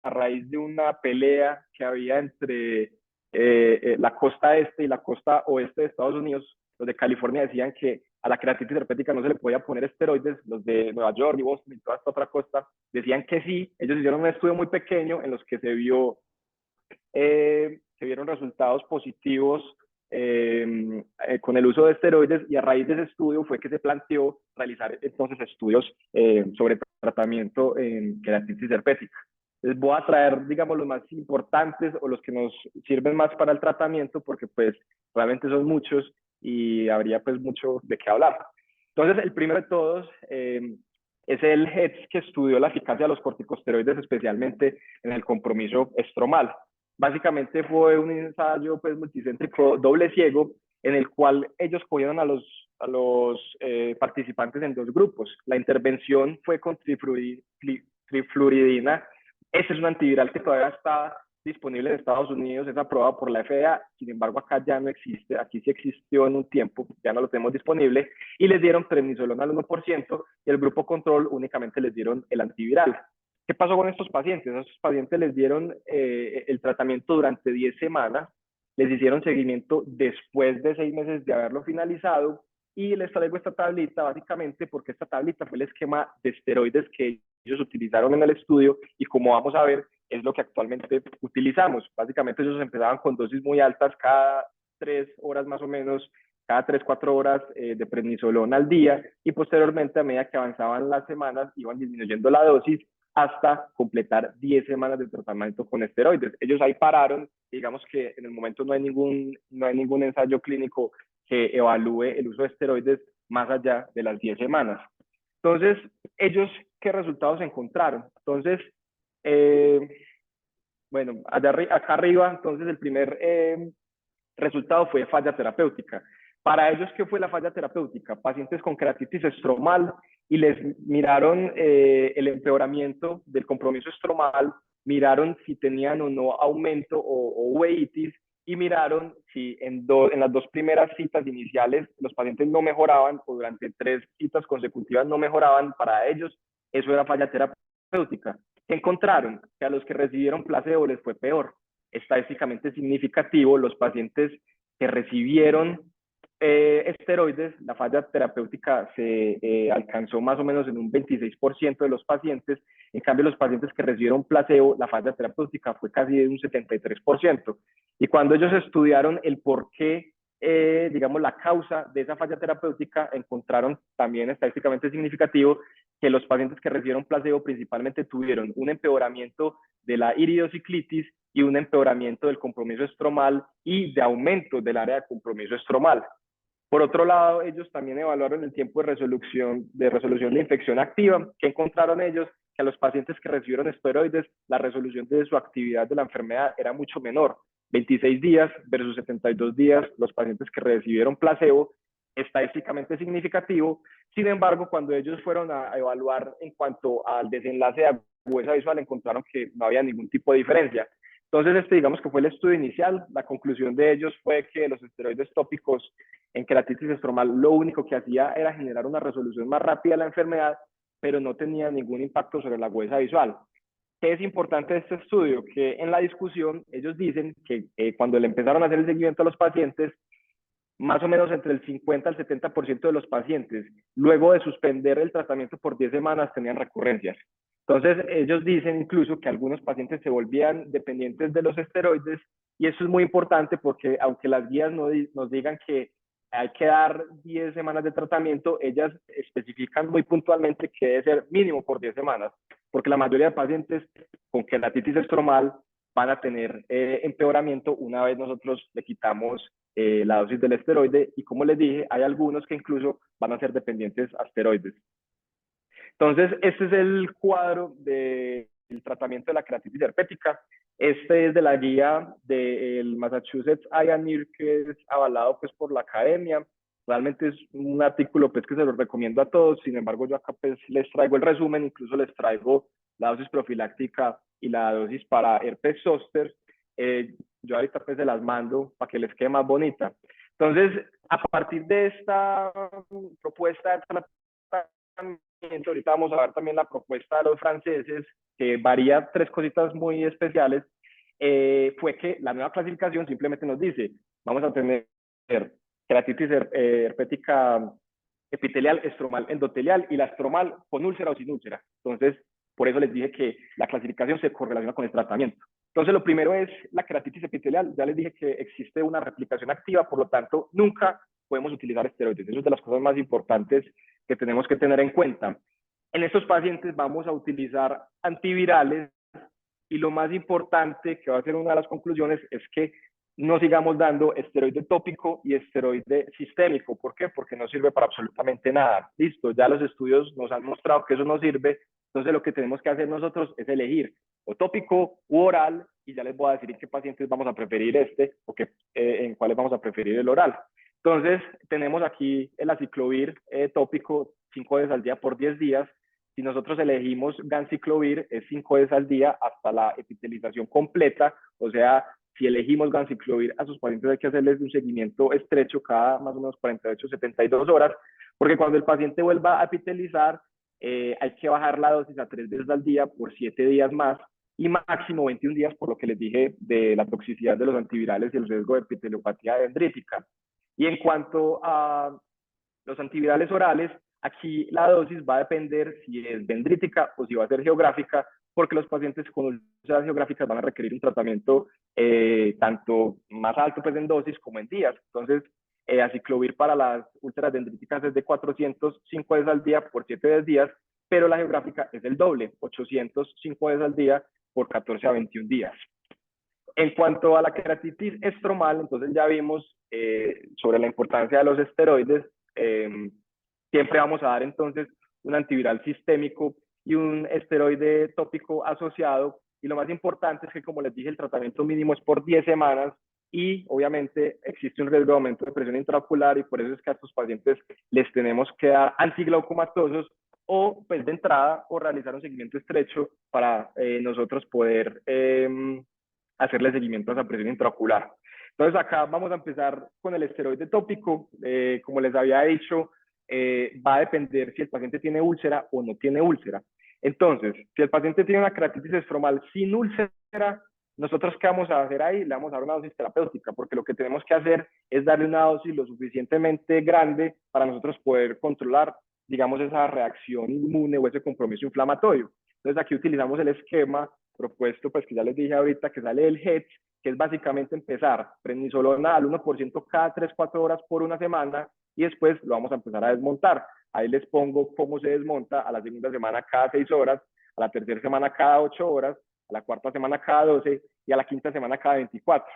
a raíz de una pelea que había entre la costa este y la costa oeste de Estados Unidos. Los de California decían que a la queratitis herpética no se le podía poner esteroides, los de Nueva York y Boston y toda esta otra costa decían que sí. Ellos hicieron un estudio muy pequeño en los que se vieron resultados positivos con el uso de esteroides, y a raíz de ese estudio fue que se planteó realizar entonces estudios sobre tratamiento en queratitis herpética. Les voy a traer, digamos, los más importantes o los que nos sirven más para el tratamiento, porque pues realmente son muchos y habría pues mucho de qué hablar. Entonces, el primero de todos es el HEDS, que estudió la eficacia de los corticosteroides, especialmente en el compromiso estromal. Básicamente fue un ensayo pues multicéntrico doble ciego, en el cual ellos cogieron a los participantes en dos grupos. La intervención fue con trifluridina. Ese es un antiviral que todavía está disponible en Estados Unidos, es aprobado por la FDA, sin embargo acá ya no existe, aquí sí existió en un tiempo, ya no lo tenemos disponible, y les dieron prednisolona al 1%, y el grupo control únicamente les dieron el antiviral. ¿Qué pasó con estos pacientes? A estos pacientes les dieron el tratamiento durante 10 semanas, les hicieron seguimiento después de 6 meses de haberlo finalizado, y les traigo esta tablita básicamente porque esta tablita fue el esquema de esteroides que ellos utilizaron en el estudio, y como vamos a ver, es lo que actualmente utilizamos. Básicamente ellos empezaban con dosis muy altas cada 3 horas más o menos, cada 3, 4 horas de prednisolona al día, y posteriormente a medida que avanzaban las semanas iban disminuyendo la dosis hasta completar 10 semanas de tratamiento con esteroides. Ellos ahí pararon, digamos que en el momento no hay ningún ensayo clínico que evalúe el uso de esteroides más allá de las 10 semanas. Entonces, ellos, ¿qué resultados encontraron? Entonces, bueno, acá arriba, entonces el primer resultado fue falla terapéutica. Para ellos, ¿qué fue la falla terapéutica? Pacientes con queratitis estromal, y les miraron el empeoramiento del compromiso estromal, miraron si tenían o no aumento o uveitis, y miraron si en las 2 primeras citas iniciales los pacientes no mejoraban, o durante 3 citas consecutivas no mejoraban. Para ellos eso era falla terapéutica. ¿Qué encontraron? Que a los que recibieron placebo les fue peor. Estadísticamente significativo, los pacientes que recibieron esteroides, la falla terapéutica se alcanzó más o menos en un 26% de los pacientes. En cambio, los pacientes que recibieron placebo, la falla terapéutica fue casi de un 73%. Y cuando ellos estudiaron el por qué, digamos, la causa de esa falla terapéutica, encontraron también estadísticamente significativo que los pacientes que recibieron placebo principalmente tuvieron un empeoramiento de la iridociclitis y un empeoramiento del compromiso estromal y de aumento del área de compromiso estromal. Por otro lado, ellos también evaluaron el tiempo de resolución de infección activa. ¿Qué encontraron ellos? Que a los pacientes que recibieron esteroides, la resolución de su actividad de la enfermedad era mucho menor, 26 días versus 72 días. Los pacientes que recibieron placebo, estadísticamente significativo. Sin embargo, cuando ellos fueron a evaluar en cuanto al desenlace de agudeza visual, encontraron que no había ningún tipo de diferencia. Entonces, digamos que fue el estudio inicial. La conclusión de ellos fue que los esteroides tópicos en queratitis estromal lo único que hacía era generar una resolución más rápida de la enfermedad, pero no tenía ningún impacto sobre la agudeza visual. ¿Qué es importante de este estudio? Que en la discusión ellos dicen que cuando le empezaron a hacer el seguimiento a los pacientes, más o menos entre el 50 al 70% de los pacientes, luego de suspender el tratamiento por 10 semanas, tenían recurrencias. Entonces, ellos dicen incluso que algunos pacientes se volvían dependientes de los esteroides, y eso es muy importante porque aunque las guías nos digan que hay que dar 10 semanas de tratamiento, ellas especifican muy puntualmente que debe ser mínimo por 10 semanas, porque la mayoría de pacientes con queratitis estromal van a tener empeoramiento una vez nosotros le quitamos la dosis del esteroide, y como les dije, hay algunos que incluso van a ser dependientes a esteroides. Entonces, este es el cuadro de tratamiento de la queratitis herpética. Este es de la guía del Massachusetts Eye and Ear, que es avalado pues por la academia. Realmente es un artículo pues que se lo recomiendo a todos. Sin embargo, yo acá pues les traigo el resumen, incluso les traigo la dosis profiláctica y la dosis para herpes zóster. Yo ahorita pues se las mando para que les quede más bonita. Entonces, a partir de esta propuesta de tratamiento, ahorita vamos a ver también la propuesta de los franceses, que varía tres cositas muy especiales, fue que la nueva clasificación simplemente nos dice, vamos a tener queratitis herpética epitelial, estromal, endotelial, y la estromal con úlcera o sin úlcera. Entonces, por eso les dije que la clasificación se correlaciona con el tratamiento. Entonces, lo primero es la queratitis epitelial. Ya les dije que existe una replicación activa, por lo tanto, nunca podemos utilizar esteroides. Eso es de las cosas más importantes que tenemos que tener en cuenta. En estos pacientes vamos a utilizar antivirales, y lo más importante, que va a ser una de las conclusiones, es que no sigamos dando esteroide tópico y esteroide sistémico. ¿Por qué? Porque no sirve para absolutamente nada. Listo, ya los estudios nos han mostrado que eso no sirve. Entonces lo que tenemos que hacer nosotros es elegir o tópico u oral, y ya les voy a decir en qué pacientes vamos a preferir o en cuáles vamos a preferir el oral. Entonces tenemos aquí el aciclovir tópico 5 veces al día por 10 días. Si nosotros elegimos ganciclovir, es 5 veces al día hasta la epitelización completa. O sea, si elegimos ganciclovir a sus pacientes, hay que hacerles un seguimiento estrecho cada más o menos 48, 72 horas, porque cuando el paciente vuelva a epitelizar, hay que bajar la dosis a 3 veces al día por 7 días más, y máximo 21 días, por lo que les dije de la toxicidad de los antivirales y el riesgo de epiteliopatía dendrítica. Y en cuanto a los antivirales orales, aquí la dosis va a depender si es dendrítica o si va a ser geográfica, porque los pacientes con úlceras geográficas van a requerir un tratamiento tanto más alto pues en dosis como en días. Entonces, aciclovir para las úlceras dendríticas es de 405 veces al día por 7 días, pero la geográfica es el doble, 805 veces al día por 14 a 21 días. En cuanto a la queratitis estromal, entonces ya vimos sobre la importancia de los esteroides. Siempre vamos a dar entonces un antiviral sistémico y un esteroide tópico asociado. Y lo más importante es que, como les dije, el tratamiento mínimo es por 10 semanas, y obviamente existe un riesgo de aumento de presión intraocular, y por eso es que a estos pacientes les tenemos que dar antiglaucomatosos o pues de entrada, o realizar un seguimiento estrecho para nosotros poder hacerle seguimiento a esa presión intraocular. Entonces acá vamos a empezar con el esteroide tópico. Como les había dicho, va a depender si el paciente tiene úlcera o no tiene úlcera. Entonces, si el paciente tiene una queratitis estromal sin úlcera, nosotros ¿qué vamos a hacer ahí? Le vamos a dar una dosis terapéutica, porque lo que tenemos que hacer es darle una dosis lo suficientemente grande para nosotros poder controlar, digamos, esa reacción inmune o ese compromiso inflamatorio. Entonces aquí utilizamos el esquema propuesto, pues que ya les dije ahorita, que sale del HEDS, que es básicamente empezar prednisolona al 1% cada 3-4 horas por una semana, y después lo vamos a empezar a desmontar. Ahí les pongo cómo se desmonta: a la segunda semana cada 6 horas, a la tercera semana cada 8 horas, a la cuarta semana cada 12 y a la quinta semana cada 24.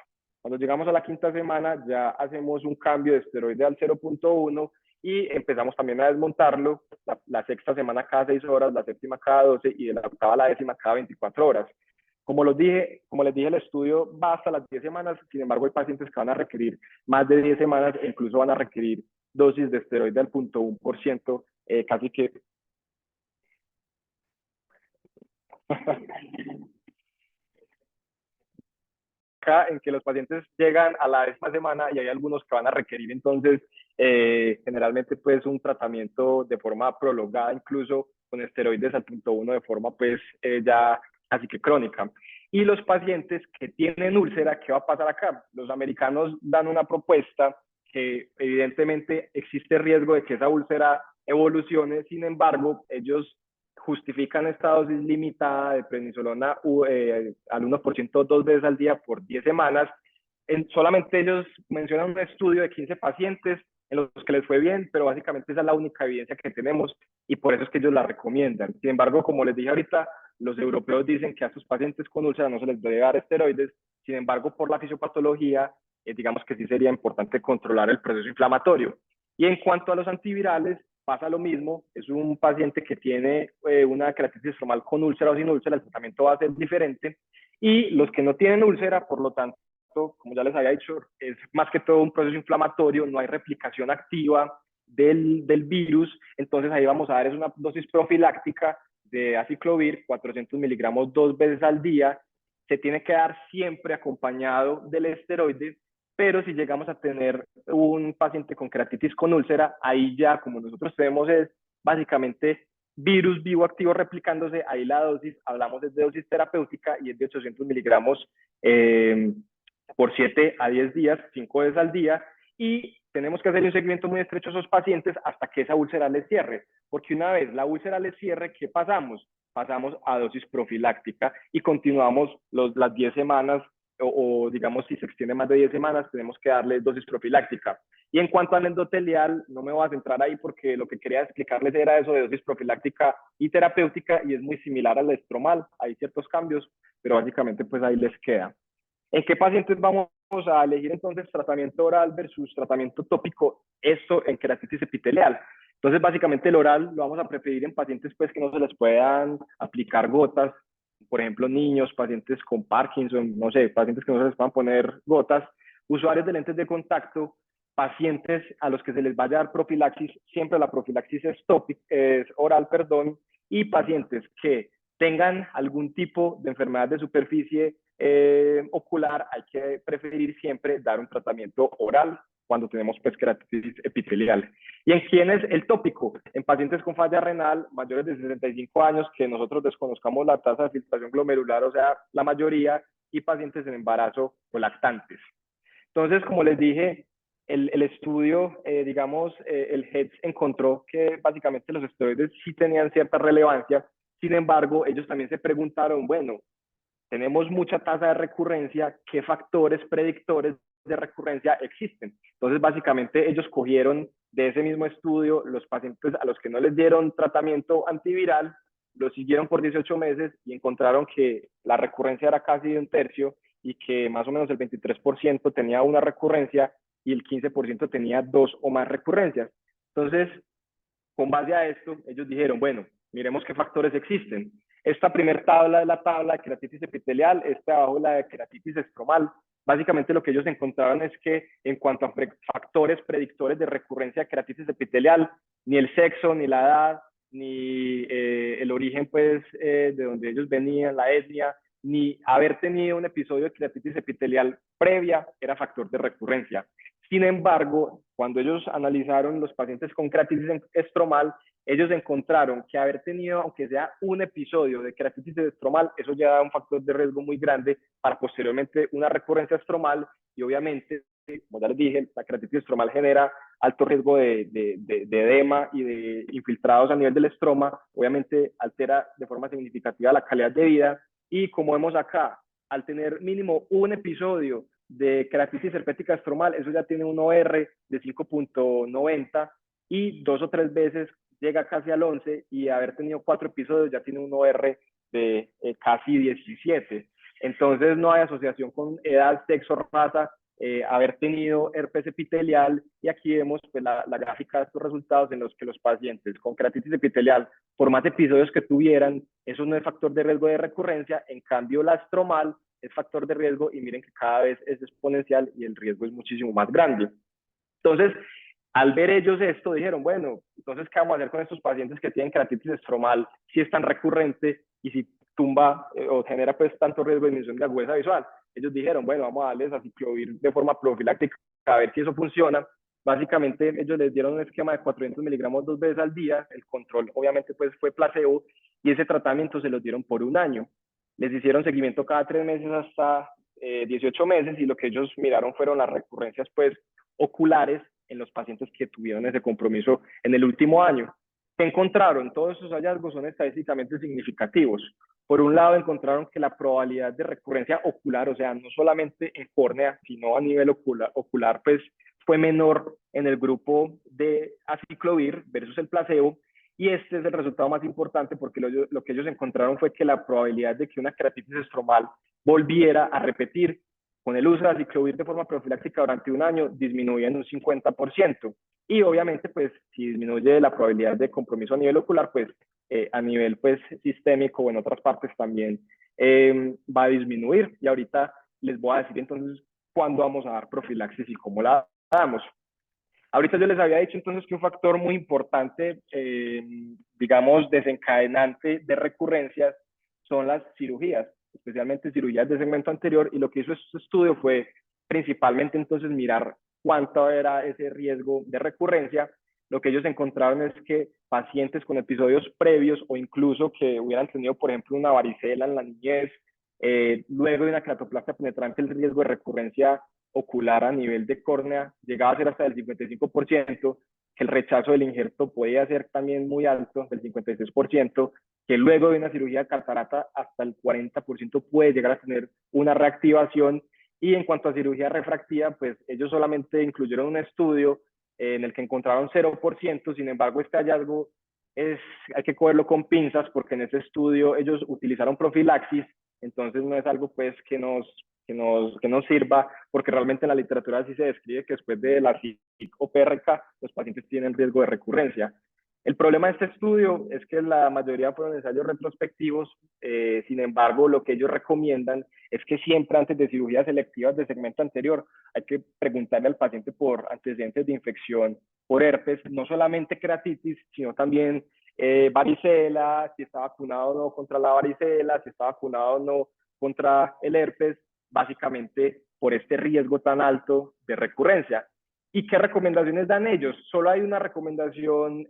Cuando llegamos a la quinta semana ya hacemos un cambio de esteroide al 0.1 y empezamos también a desmontarlo: la sexta semana cada 6 horas, la séptima cada 12 y de la octava a la décima cada 24 horas. Como les dije, el estudio va hasta las 10 semanas, sin embargo hay pacientes que van a requerir más de 10 semanas e incluso van a requerir dosis de esteroide al 0.1%, casi que... Acá en que los pacientes llegan a la 10ª semana y hay algunos que van a requerir entonces generalmente pues un tratamiento de forma prolongada, incluso con esteroides al 0.1 de forma pues ya así que crónica. Y los pacientes que tienen úlcera, ¿qué va a pasar acá? Los americanos dan una propuesta que evidentemente existe riesgo de que esa úlcera evolucione. Sin embargo, ellos justifican esta dosis limitada de prednisolona al 1% 2 veces al día por 10 semanas. Solamente ellos mencionan un estudio de 15 pacientes en los que les fue bien, pero básicamente esa es la única evidencia que tenemos, y por eso es que ellos la recomiendan. Sin embargo, como les dije ahorita, los europeos dicen que a sus pacientes con úlcera no se les debe dar esteroides. Sin embargo, por la fisiopatología, digamos que sí sería importante controlar el proceso inflamatorio. Y en cuanto a los antivirales, pasa lo mismo, es un paciente que tiene una keratitis estromal con úlcera o sin úlcera, el tratamiento va a ser diferente, y los que no tienen úlcera, por lo tanto, como ya les había dicho, es más que todo un proceso inflamatorio, no hay replicación activa del virus, entonces ahí vamos a dar es una dosis profiláctica de aciclovir, 400 miligramos 2 veces al día, se tiene que dar siempre acompañado del esteroide, pero si llegamos a tener un paciente con keratitis con úlcera, ahí ya, como nosotros tenemos es básicamente virus vivo activo replicándose, ahí la dosis, hablamos de dosis terapéutica y es de 800 miligramos por 7 a 10 días, 5 veces al día, y tenemos que hacer un seguimiento muy estrecho a esos pacientes hasta que esa úlcera les cierre, porque una vez la úlcera les cierre, ¿qué pasamos? Pasamos a dosis profiláctica y continuamos las 10 semanas o digamos si se extiende más de 10 semanas, tenemos que darle dosis profiláctica. Y en cuanto al endotelial, no me voy a centrar ahí porque lo que quería explicarles era eso de dosis profiláctica y terapéutica y es muy similar al estromal, hay ciertos cambios, pero básicamente pues ahí les queda. ¿En qué pacientes vamos a elegir entonces tratamiento oral versus tratamiento tópico? Esto en keratitis epitelial. Entonces, básicamente el oral lo vamos a preferir en pacientes pues, que no se les puedan aplicar gotas, por ejemplo, niños, pacientes con Parkinson, no sé, pacientes que no se les puedan poner gotas, usuarios de lentes de contacto, pacientes a los que se les vaya a dar profilaxis, siempre la profilaxis es oral, perdón, y pacientes que tengan algún tipo de enfermedad de superficie ocular, hay que preferir siempre dar un tratamiento oral cuando tenemos pues, keratitis epitelial. ¿Y en quiénes el tópico? En pacientes con falla renal mayores de 65 años, que nosotros desconozcamos la tasa de filtración glomerular, o sea, la mayoría, y pacientes en embarazo o lactantes. Entonces, como les dije, el estudio, digamos, el HEDS encontró que básicamente los esteroides sí tenían cierta relevancia. Sin embargo, ellos también se preguntaron, bueno, tenemos mucha tasa de recurrencia, ¿qué factores predictores de recurrencia existen? Entonces, básicamente, ellos cogieron de ese mismo estudio los pacientes a los que no les dieron tratamiento antiviral, los siguieron por 18 meses y encontraron que la recurrencia era casi de un tercio y que más o menos el 23% tenía una recurrencia y el 15% tenía 2 o más recurrencias. Entonces, con base a esto, ellos dijeron, bueno, miremos qué factores existen. Esta primera tabla es la tabla de keratitis epitelial, esta abajo la de keratitis estromal. Básicamente lo que ellos encontraron es que en cuanto a factores predictores de recurrencia de keratitis epitelial, ni el sexo, ni la edad, ni el origen pues, de donde ellos venían, la etnia, ni haber tenido un episodio de keratitis epitelial previa era factor de recurrencia. Sin embargo, cuando ellos analizaron los pacientes con keratitis estromal, ellos encontraron que haber tenido, aunque sea un episodio de keratitis estromal, eso ya da un factor de riesgo muy grande para posteriormente una recurrencia estromal y obviamente, como ya les dije, la keratitis estromal genera alto riesgo de edema y de infiltrados a nivel del estroma, obviamente altera de forma significativa la calidad de vida y como vemos acá, al tener mínimo un episodio de keratitis herpética estromal, eso ya tiene un OR de 5.90 y 2 o 3 veces llega casi al 11 y haber tenido 4 episodios ya tiene un OR de casi 17. Entonces no hay asociación con edad, sexo, raza, haber tenido herpes epitelial y aquí vemos pues, la gráfica de estos resultados en los que los pacientes con keratitis epitelial, por más episodios que tuvieran, eso no es factor de riesgo de recurrencia, en cambio la estromal es factor de riesgo y miren que cada vez es exponencial y el riesgo es muchísimo más grande. Entonces, al ver ellos esto, dijeron, bueno, entonces, ¿qué vamos a hacer con estos pacientes que tienen keratitis estromal si es tan recurrente y si tumba o genera pues tanto riesgo de disminución de agudeza visual? Ellos dijeron, bueno, vamos a darles aciclovir de forma profiláctica a ver si eso funciona. Básicamente, ellos les dieron un esquema de 400 miligramos 2 veces al día. El control, obviamente, pues fue placebo y ese tratamiento se lo dieron por un año. Les hicieron seguimiento cada 3 meses hasta 18 meses y lo que ellos miraron fueron las recurrencias pues oculares en los pacientes que tuvieron ese compromiso en el último año. ¿Qué encontraron? Todos esos hallazgos son estadísticamente significativos. Por un lado, encontraron que la probabilidad de recurrencia ocular, o sea, no solamente en córnea, sino a nivel ocular pues fue menor en el grupo de aciclovir versus el placebo. Y este es el resultado más importante porque lo que ellos encontraron fue que la probabilidad de que una keratitis estromal volviera a repetir con el uso de aciclovir de forma profiláctica durante un año disminuye en un 50%. Y obviamente, pues, si disminuye la probabilidad de compromiso a nivel ocular, pues, a nivel, pues, sistémico o en otras partes también va a disminuir. Y ahorita les voy a decir entonces cuándo vamos a dar profilaxis y cómo la damos. Ahorita yo les había dicho entonces que un factor muy importante, digamos, desencadenante de recurrencias son las cirugías, especialmente cirugías de segmento anterior, y lo que hizo este estudio fue principalmente entonces mirar cuánto era ese riesgo de recurrencia. Lo que ellos encontraron es que pacientes con episodios previos o incluso que hubieran tenido, por ejemplo, una varicela en la niñez, luego de una queratoplastia penetrante, el riesgo de recurrencia ocular a nivel de córnea llegaba a ser hasta del 55%, que el rechazo del injerto podía ser también muy alto, del 56%, que luego de una cirugía de catarata hasta el 40% puede llegar a tener una reactivación. Y en cuanto a cirugía refractiva, pues ellos solamente incluyeron un estudio en el que encontraron 0%, sin embargo este hallazgo hay que cogerlo con pinzas porque en ese estudio ellos utilizaron profilaxis, entonces no es algo pues que nos sirva, porque realmente en la literatura sí se describe que después de la CIC o PRK los pacientes tienen riesgo de recurrencia. El problema de este estudio es que la mayoría fueron ensayos retrospectivos, sin embargo, lo que ellos recomiendan es que siempre antes de cirugías selectivas de segmento anterior hay que preguntarle al paciente por antecedentes de infección por herpes, no solamente queratitis, sino también varicela, si está vacunado o no contra la varicela, si está vacunado o no contra el herpes, básicamente por este riesgo tan alto de recurrencia. ¿Y qué recomendaciones dan ellos? Solo hay una recomendación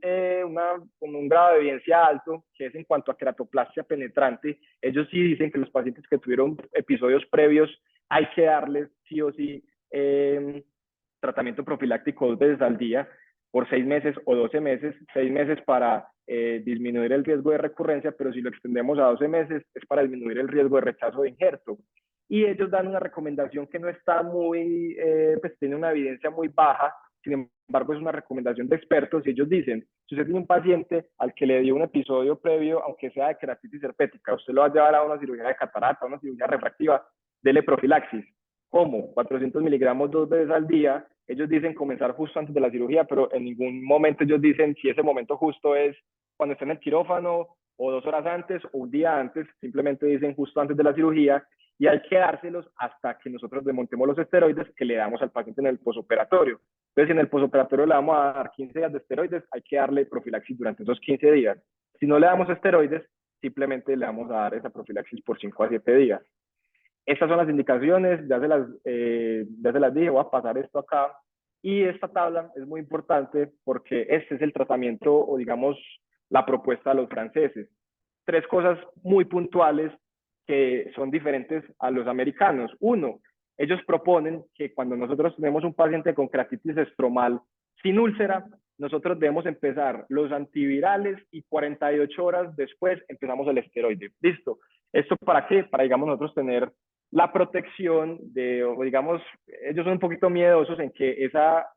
con un grado de evidencia alto, que es en cuanto a queratoplastia penetrante. Ellos sí dicen que los pacientes que tuvieron episodios previos hay que darles sí o sí tratamiento profiláctico 2 veces al día por 6 meses o 12 meses, 6 meses para disminuir el riesgo de recurrencia, pero si lo extendemos a 12 meses es para disminuir el riesgo de rechazo de injerto. Y ellos dan una recomendación que no está muy, pues tiene una evidencia muy baja, sin embargo es una recomendación de expertos y ellos dicen, si usted tiene un paciente al que le dio un episodio previo, aunque sea de queratitis herpética, usted lo va a llevar a una cirugía de catarata, a una cirugía refractiva, dele profilaxis. ¿Cómo? 400 miligramos 2 veces al día. Ellos dicen comenzar justo antes de la cirugía, pero en ningún momento ellos dicen si ese momento justo es cuando está en el quirófano o 2 horas antes o un día antes, simplemente dicen justo antes de la cirugía, y hay que dárselos hasta que nosotros desmontemos los esteroides que le damos al paciente en el posoperatorio. Entonces, si en el posoperatorio le vamos a dar 15 días de esteroides, hay que darle profilaxis durante esos 15 días. Si no le damos esteroides, simplemente le vamos a dar esa profilaxis por 5 a 7 días. Estas son las indicaciones, ya se las dije, voy a pasar esto acá. Y esta tabla es muy importante porque este es el tratamiento o digamos la propuesta de los franceses. 3 cosas muy puntuales que son diferentes a los americanos. Uno, ellos proponen que cuando nosotros tenemos un paciente con queratitis estromal sin úlcera, nosotros debemos empezar los antivirales y 48 horas después empezamos el esteroide. ¿Listo? ¿Esto para qué? Para, digamos, nosotros tener la protección de, o digamos, ellos son un poquito miedosos en que esa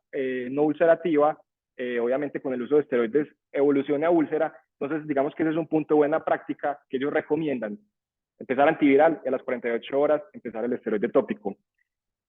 no ulcerativa, obviamente con el uso de esteroides, evolucione a úlcera. Entonces, digamos que ese es un punto de buena práctica que ellos recomiendan. Empezar antiviral y a las 48 horas empezar el esteroide tópico.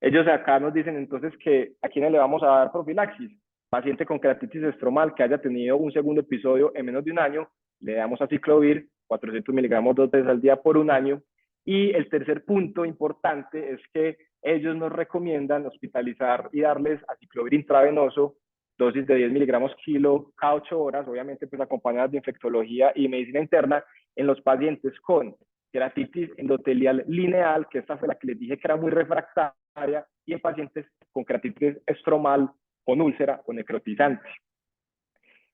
Ellos acá nos dicen entonces que a quienes le vamos a dar profilaxis. Paciente con queratitis estromal que haya tenido un segundo episodio en menos de un año, le damos aciclovir 400 miligramos 2 veces al día por un año. Y el tercer punto importante es que ellos nos recomiendan hospitalizar y darles aciclovir intravenoso, dosis de 10 miligramos kilo cada 8 horas, obviamente pues acompañadas de infectología y medicina interna en los pacientes con queratitis endotelial lineal, que esta fue la que les dije que era muy refractaria, y en pacientes con queratitis estromal, con úlcera o necrotizante.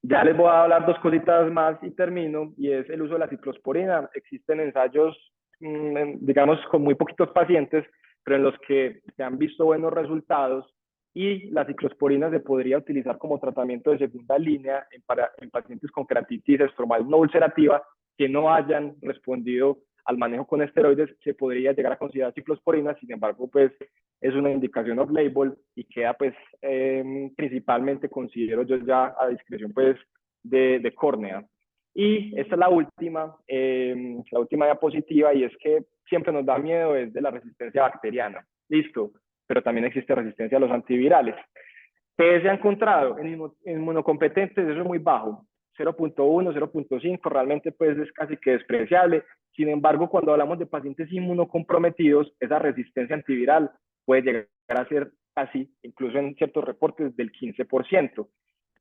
Ya les voy a hablar 2 cositas más y termino, y es el uso de la ciclosporina. Existen ensayos, digamos, con muy poquitos pacientes, pero en los que se han visto buenos resultados, y la ciclosporina se podría utilizar como tratamiento de segunda línea en pacientes con queratitis estromal no ulcerativa que no hayan respondido al manejo con esteroides. Se podría llegar a considerar ciclosporina, sin embargo, pues es una indicación off-label y queda pues principalmente, considero yo ya a discreción pues de córnea. Y esta es la última diapositiva, y es que siempre nos da miedo es de la resistencia bacteriana. Listo, pero también existe resistencia a los antivirales. ¿Qué se ha encontrado? En inmunocompetentes eso es muy bajo, 0.1, 0.5, realmente pues es casi que despreciable. Sin embargo, cuando hablamos de pacientes inmunocomprometidos, esa resistencia antiviral puede llegar a ser casi, incluso en ciertos reportes, del 15%.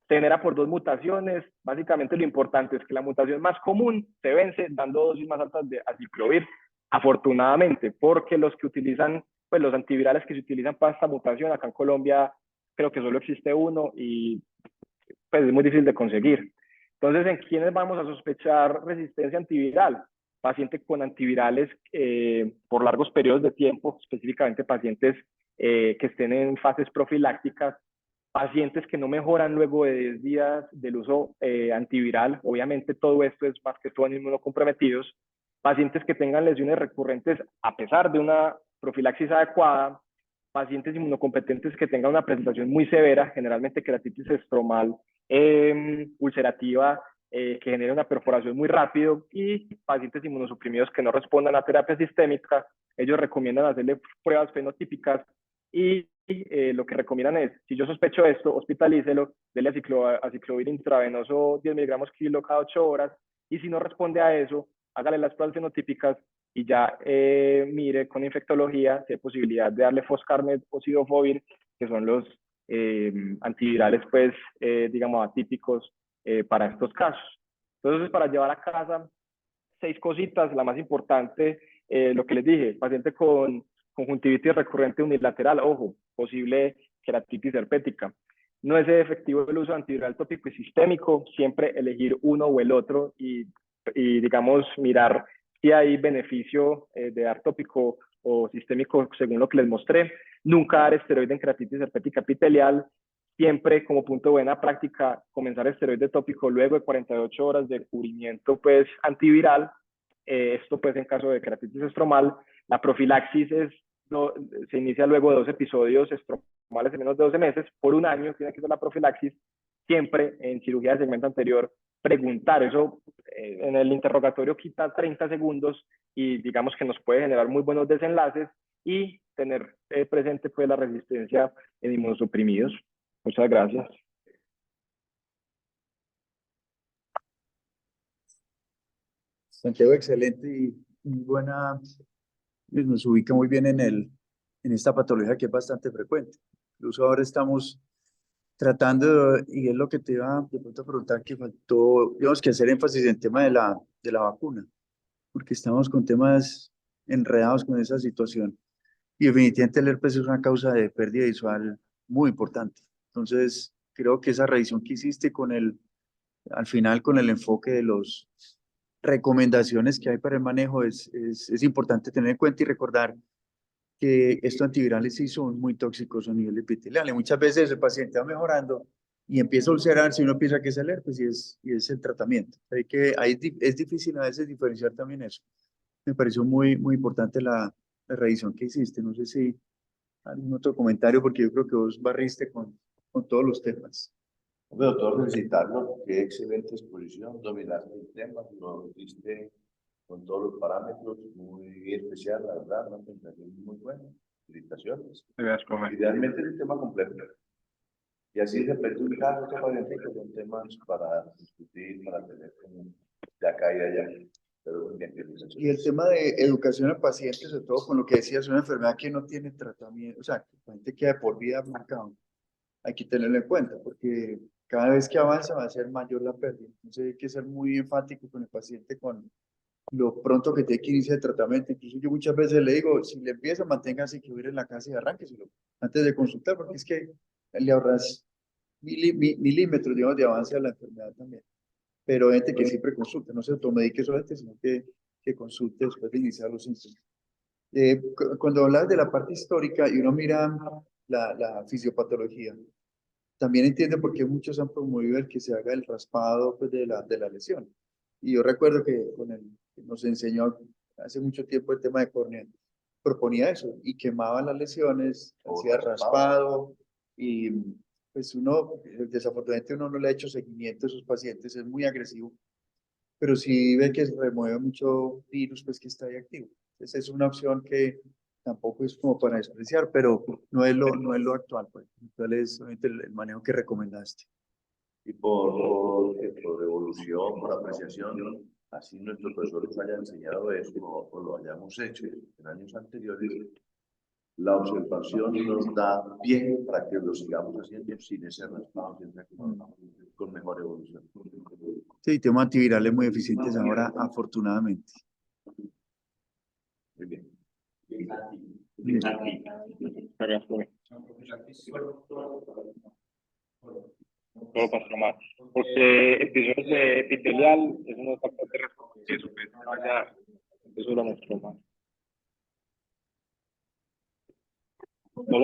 Se genera por dos mutaciones. Básicamente lo importante es que la mutación más común se vence dando dosis más altas de aciclovir, afortunadamente, porque los que utilizan, pues los antivirales que se utilizan para esta mutación, acá en Colombia creo que solo existe uno y pues es muy difícil de conseguir. Entonces, ¿en quiénes vamos a sospechar resistencia antiviral? Pacientes con antivirales por largos periodos de tiempo, específicamente pacientes que estén en fases profilácticas, pacientes que no mejoran luego de 10 días del uso antiviral, obviamente todo esto es más que todo en inmunocomprometidos, pacientes que tengan lesiones recurrentes a pesar de una profilaxis adecuada, pacientes inmunocompetentes que tengan una presentación muy severa, generalmente queratitis estromal ulcerativa, que genere una perforación muy rápido, y pacientes inmunosuprimidos que no respondan a terapia sistémica. Ellos recomiendan hacerle pruebas fenotípicas y lo que recomiendan es, si yo sospecho esto, hospitalícelo, dele aciclovir intravenoso 10 miligramos kilo cada 8 horas, y si no responde a eso, hágale las pruebas fenotípicas y ya mire con infectología si hay posibilidad de darle Foscarnet o Cidofovir, que son los antivirales, pues, digamos, atípicos para estos casos. Entonces, para llevar a casa 6 cositas, la más importante, lo que les dije, paciente con conjuntivitis recurrente unilateral, ojo, posible queratitis herpética. No es efectivo el uso de antiviral tópico y sistémico, siempre elegir uno o el otro y digamos, mirar si hay beneficio de dar tópico o sistémico según lo que les mostré. Nunca dar esteroide en queratitis herpética epitelial. Siempre como punto de buena práctica comenzar esteroide tópico luego de 48 horas de cubrimiento pues antiviral. Esto pues en caso de queratitis estromal. La profilaxis se inicia luego de 2 episodios estromales en menos de 12 meses. Por un año tiene que ser la profilaxis. Siempre en cirugía de segmento anterior preguntar, eso en el interrogatorio quita 30 segundos y digamos que nos puede generar muy buenos desenlaces, y tener presente pues la resistencia en inmunosuprimidos. Muchas gracias. Santiago, excelente y muy buena. Nos ubica muy bien en esta patología que es bastante frecuente. Incluso ahora estamos tratando, y es lo que te iba de pronto a preguntar, que faltó, digamos, que hacer énfasis en el tema de la vacuna, porque estamos con temas enredados con esa situación. Y definitivamente el herpes es una causa de pérdida visual muy importante. Entonces, creo que esa revisión que hiciste al final con el enfoque de las recomendaciones que hay para el manejo es importante tener en cuenta y recordar que estos antivirales sí son muy tóxicos a nivel epitelial. Y muchas veces el paciente va mejorando y empieza a ulcerarse y uno piensa que es el herpes y es el tratamiento. Es difícil a veces diferenciar también eso. Me pareció muy importante la revisión que hiciste. No sé si algún otro comentario, porque yo creo que vos barriste con todos los temas. Bueno, doctor, felicitarlo, qué excelente exposición, dominaste el tema, lo diste con todos los parámetros, muy especial, la verdad, una presentación muy buena. Felicitaciones. Gracias, profe. Y realmente es un tema completo. Y así se presenta cada paciente que son temas para discutir, para tener como de acá y de allá. Pero muy bien, felicitaciones. Y el tema de educación al paciente, sobre todo con lo que decías, una enfermedad que no tiene tratamiento, o sea, que el paciente queda de por vida marcado, hay que tenerlo en cuenta, porque cada vez que avanza va a ser mayor la pérdida. Entonces hay que ser muy enfático con el paciente, con lo pronto que tiene que iniciar el tratamiento. Incluso yo muchas veces le digo, si le empieza, manténgase que hubiera en la casa y arránqueselo antes de consultar, porque es que le ahorras milímetros, digamos, de avance a la enfermedad también. Pero gente que siempre consulte, no se automedique solamente, sino que consulte después de iniciar los síntomas. Cuando hablas de la parte histórica y uno mira la fisiopatología, también entiende por qué muchos han promovido el que se haga el raspado pues, de la lesión. Y yo recuerdo que que nos enseñó hace mucho tiempo el tema de córnea, proponía eso y quemaba las lesiones, hacía raspado y pues desafortunadamente uno no le ha hecho seguimiento a esos pacientes, es muy agresivo. pero si ve que se remueve mucho virus, pues que está ahí activo. Entonces es una opción que tampoco es como para despreciar, pero no es lo actual, pues. Lo actual es solamente el manejo que recomendaste. Y por evolución, por apreciación, así nuestros profesores hayan enseñado eso o lo hayamos hecho en años anteriores, la observación nos da pie para que lo sigamos haciendo sin ese raspado, siempre con mejor evolución. Sí, temas antivirales muy eficientes ahora, afortunadamente. Muy bien. Todo pasó mal. Porque episodios de epitelial es uno factor de riesgo. Eso, pues, vaya, eso lo mostró mal. No le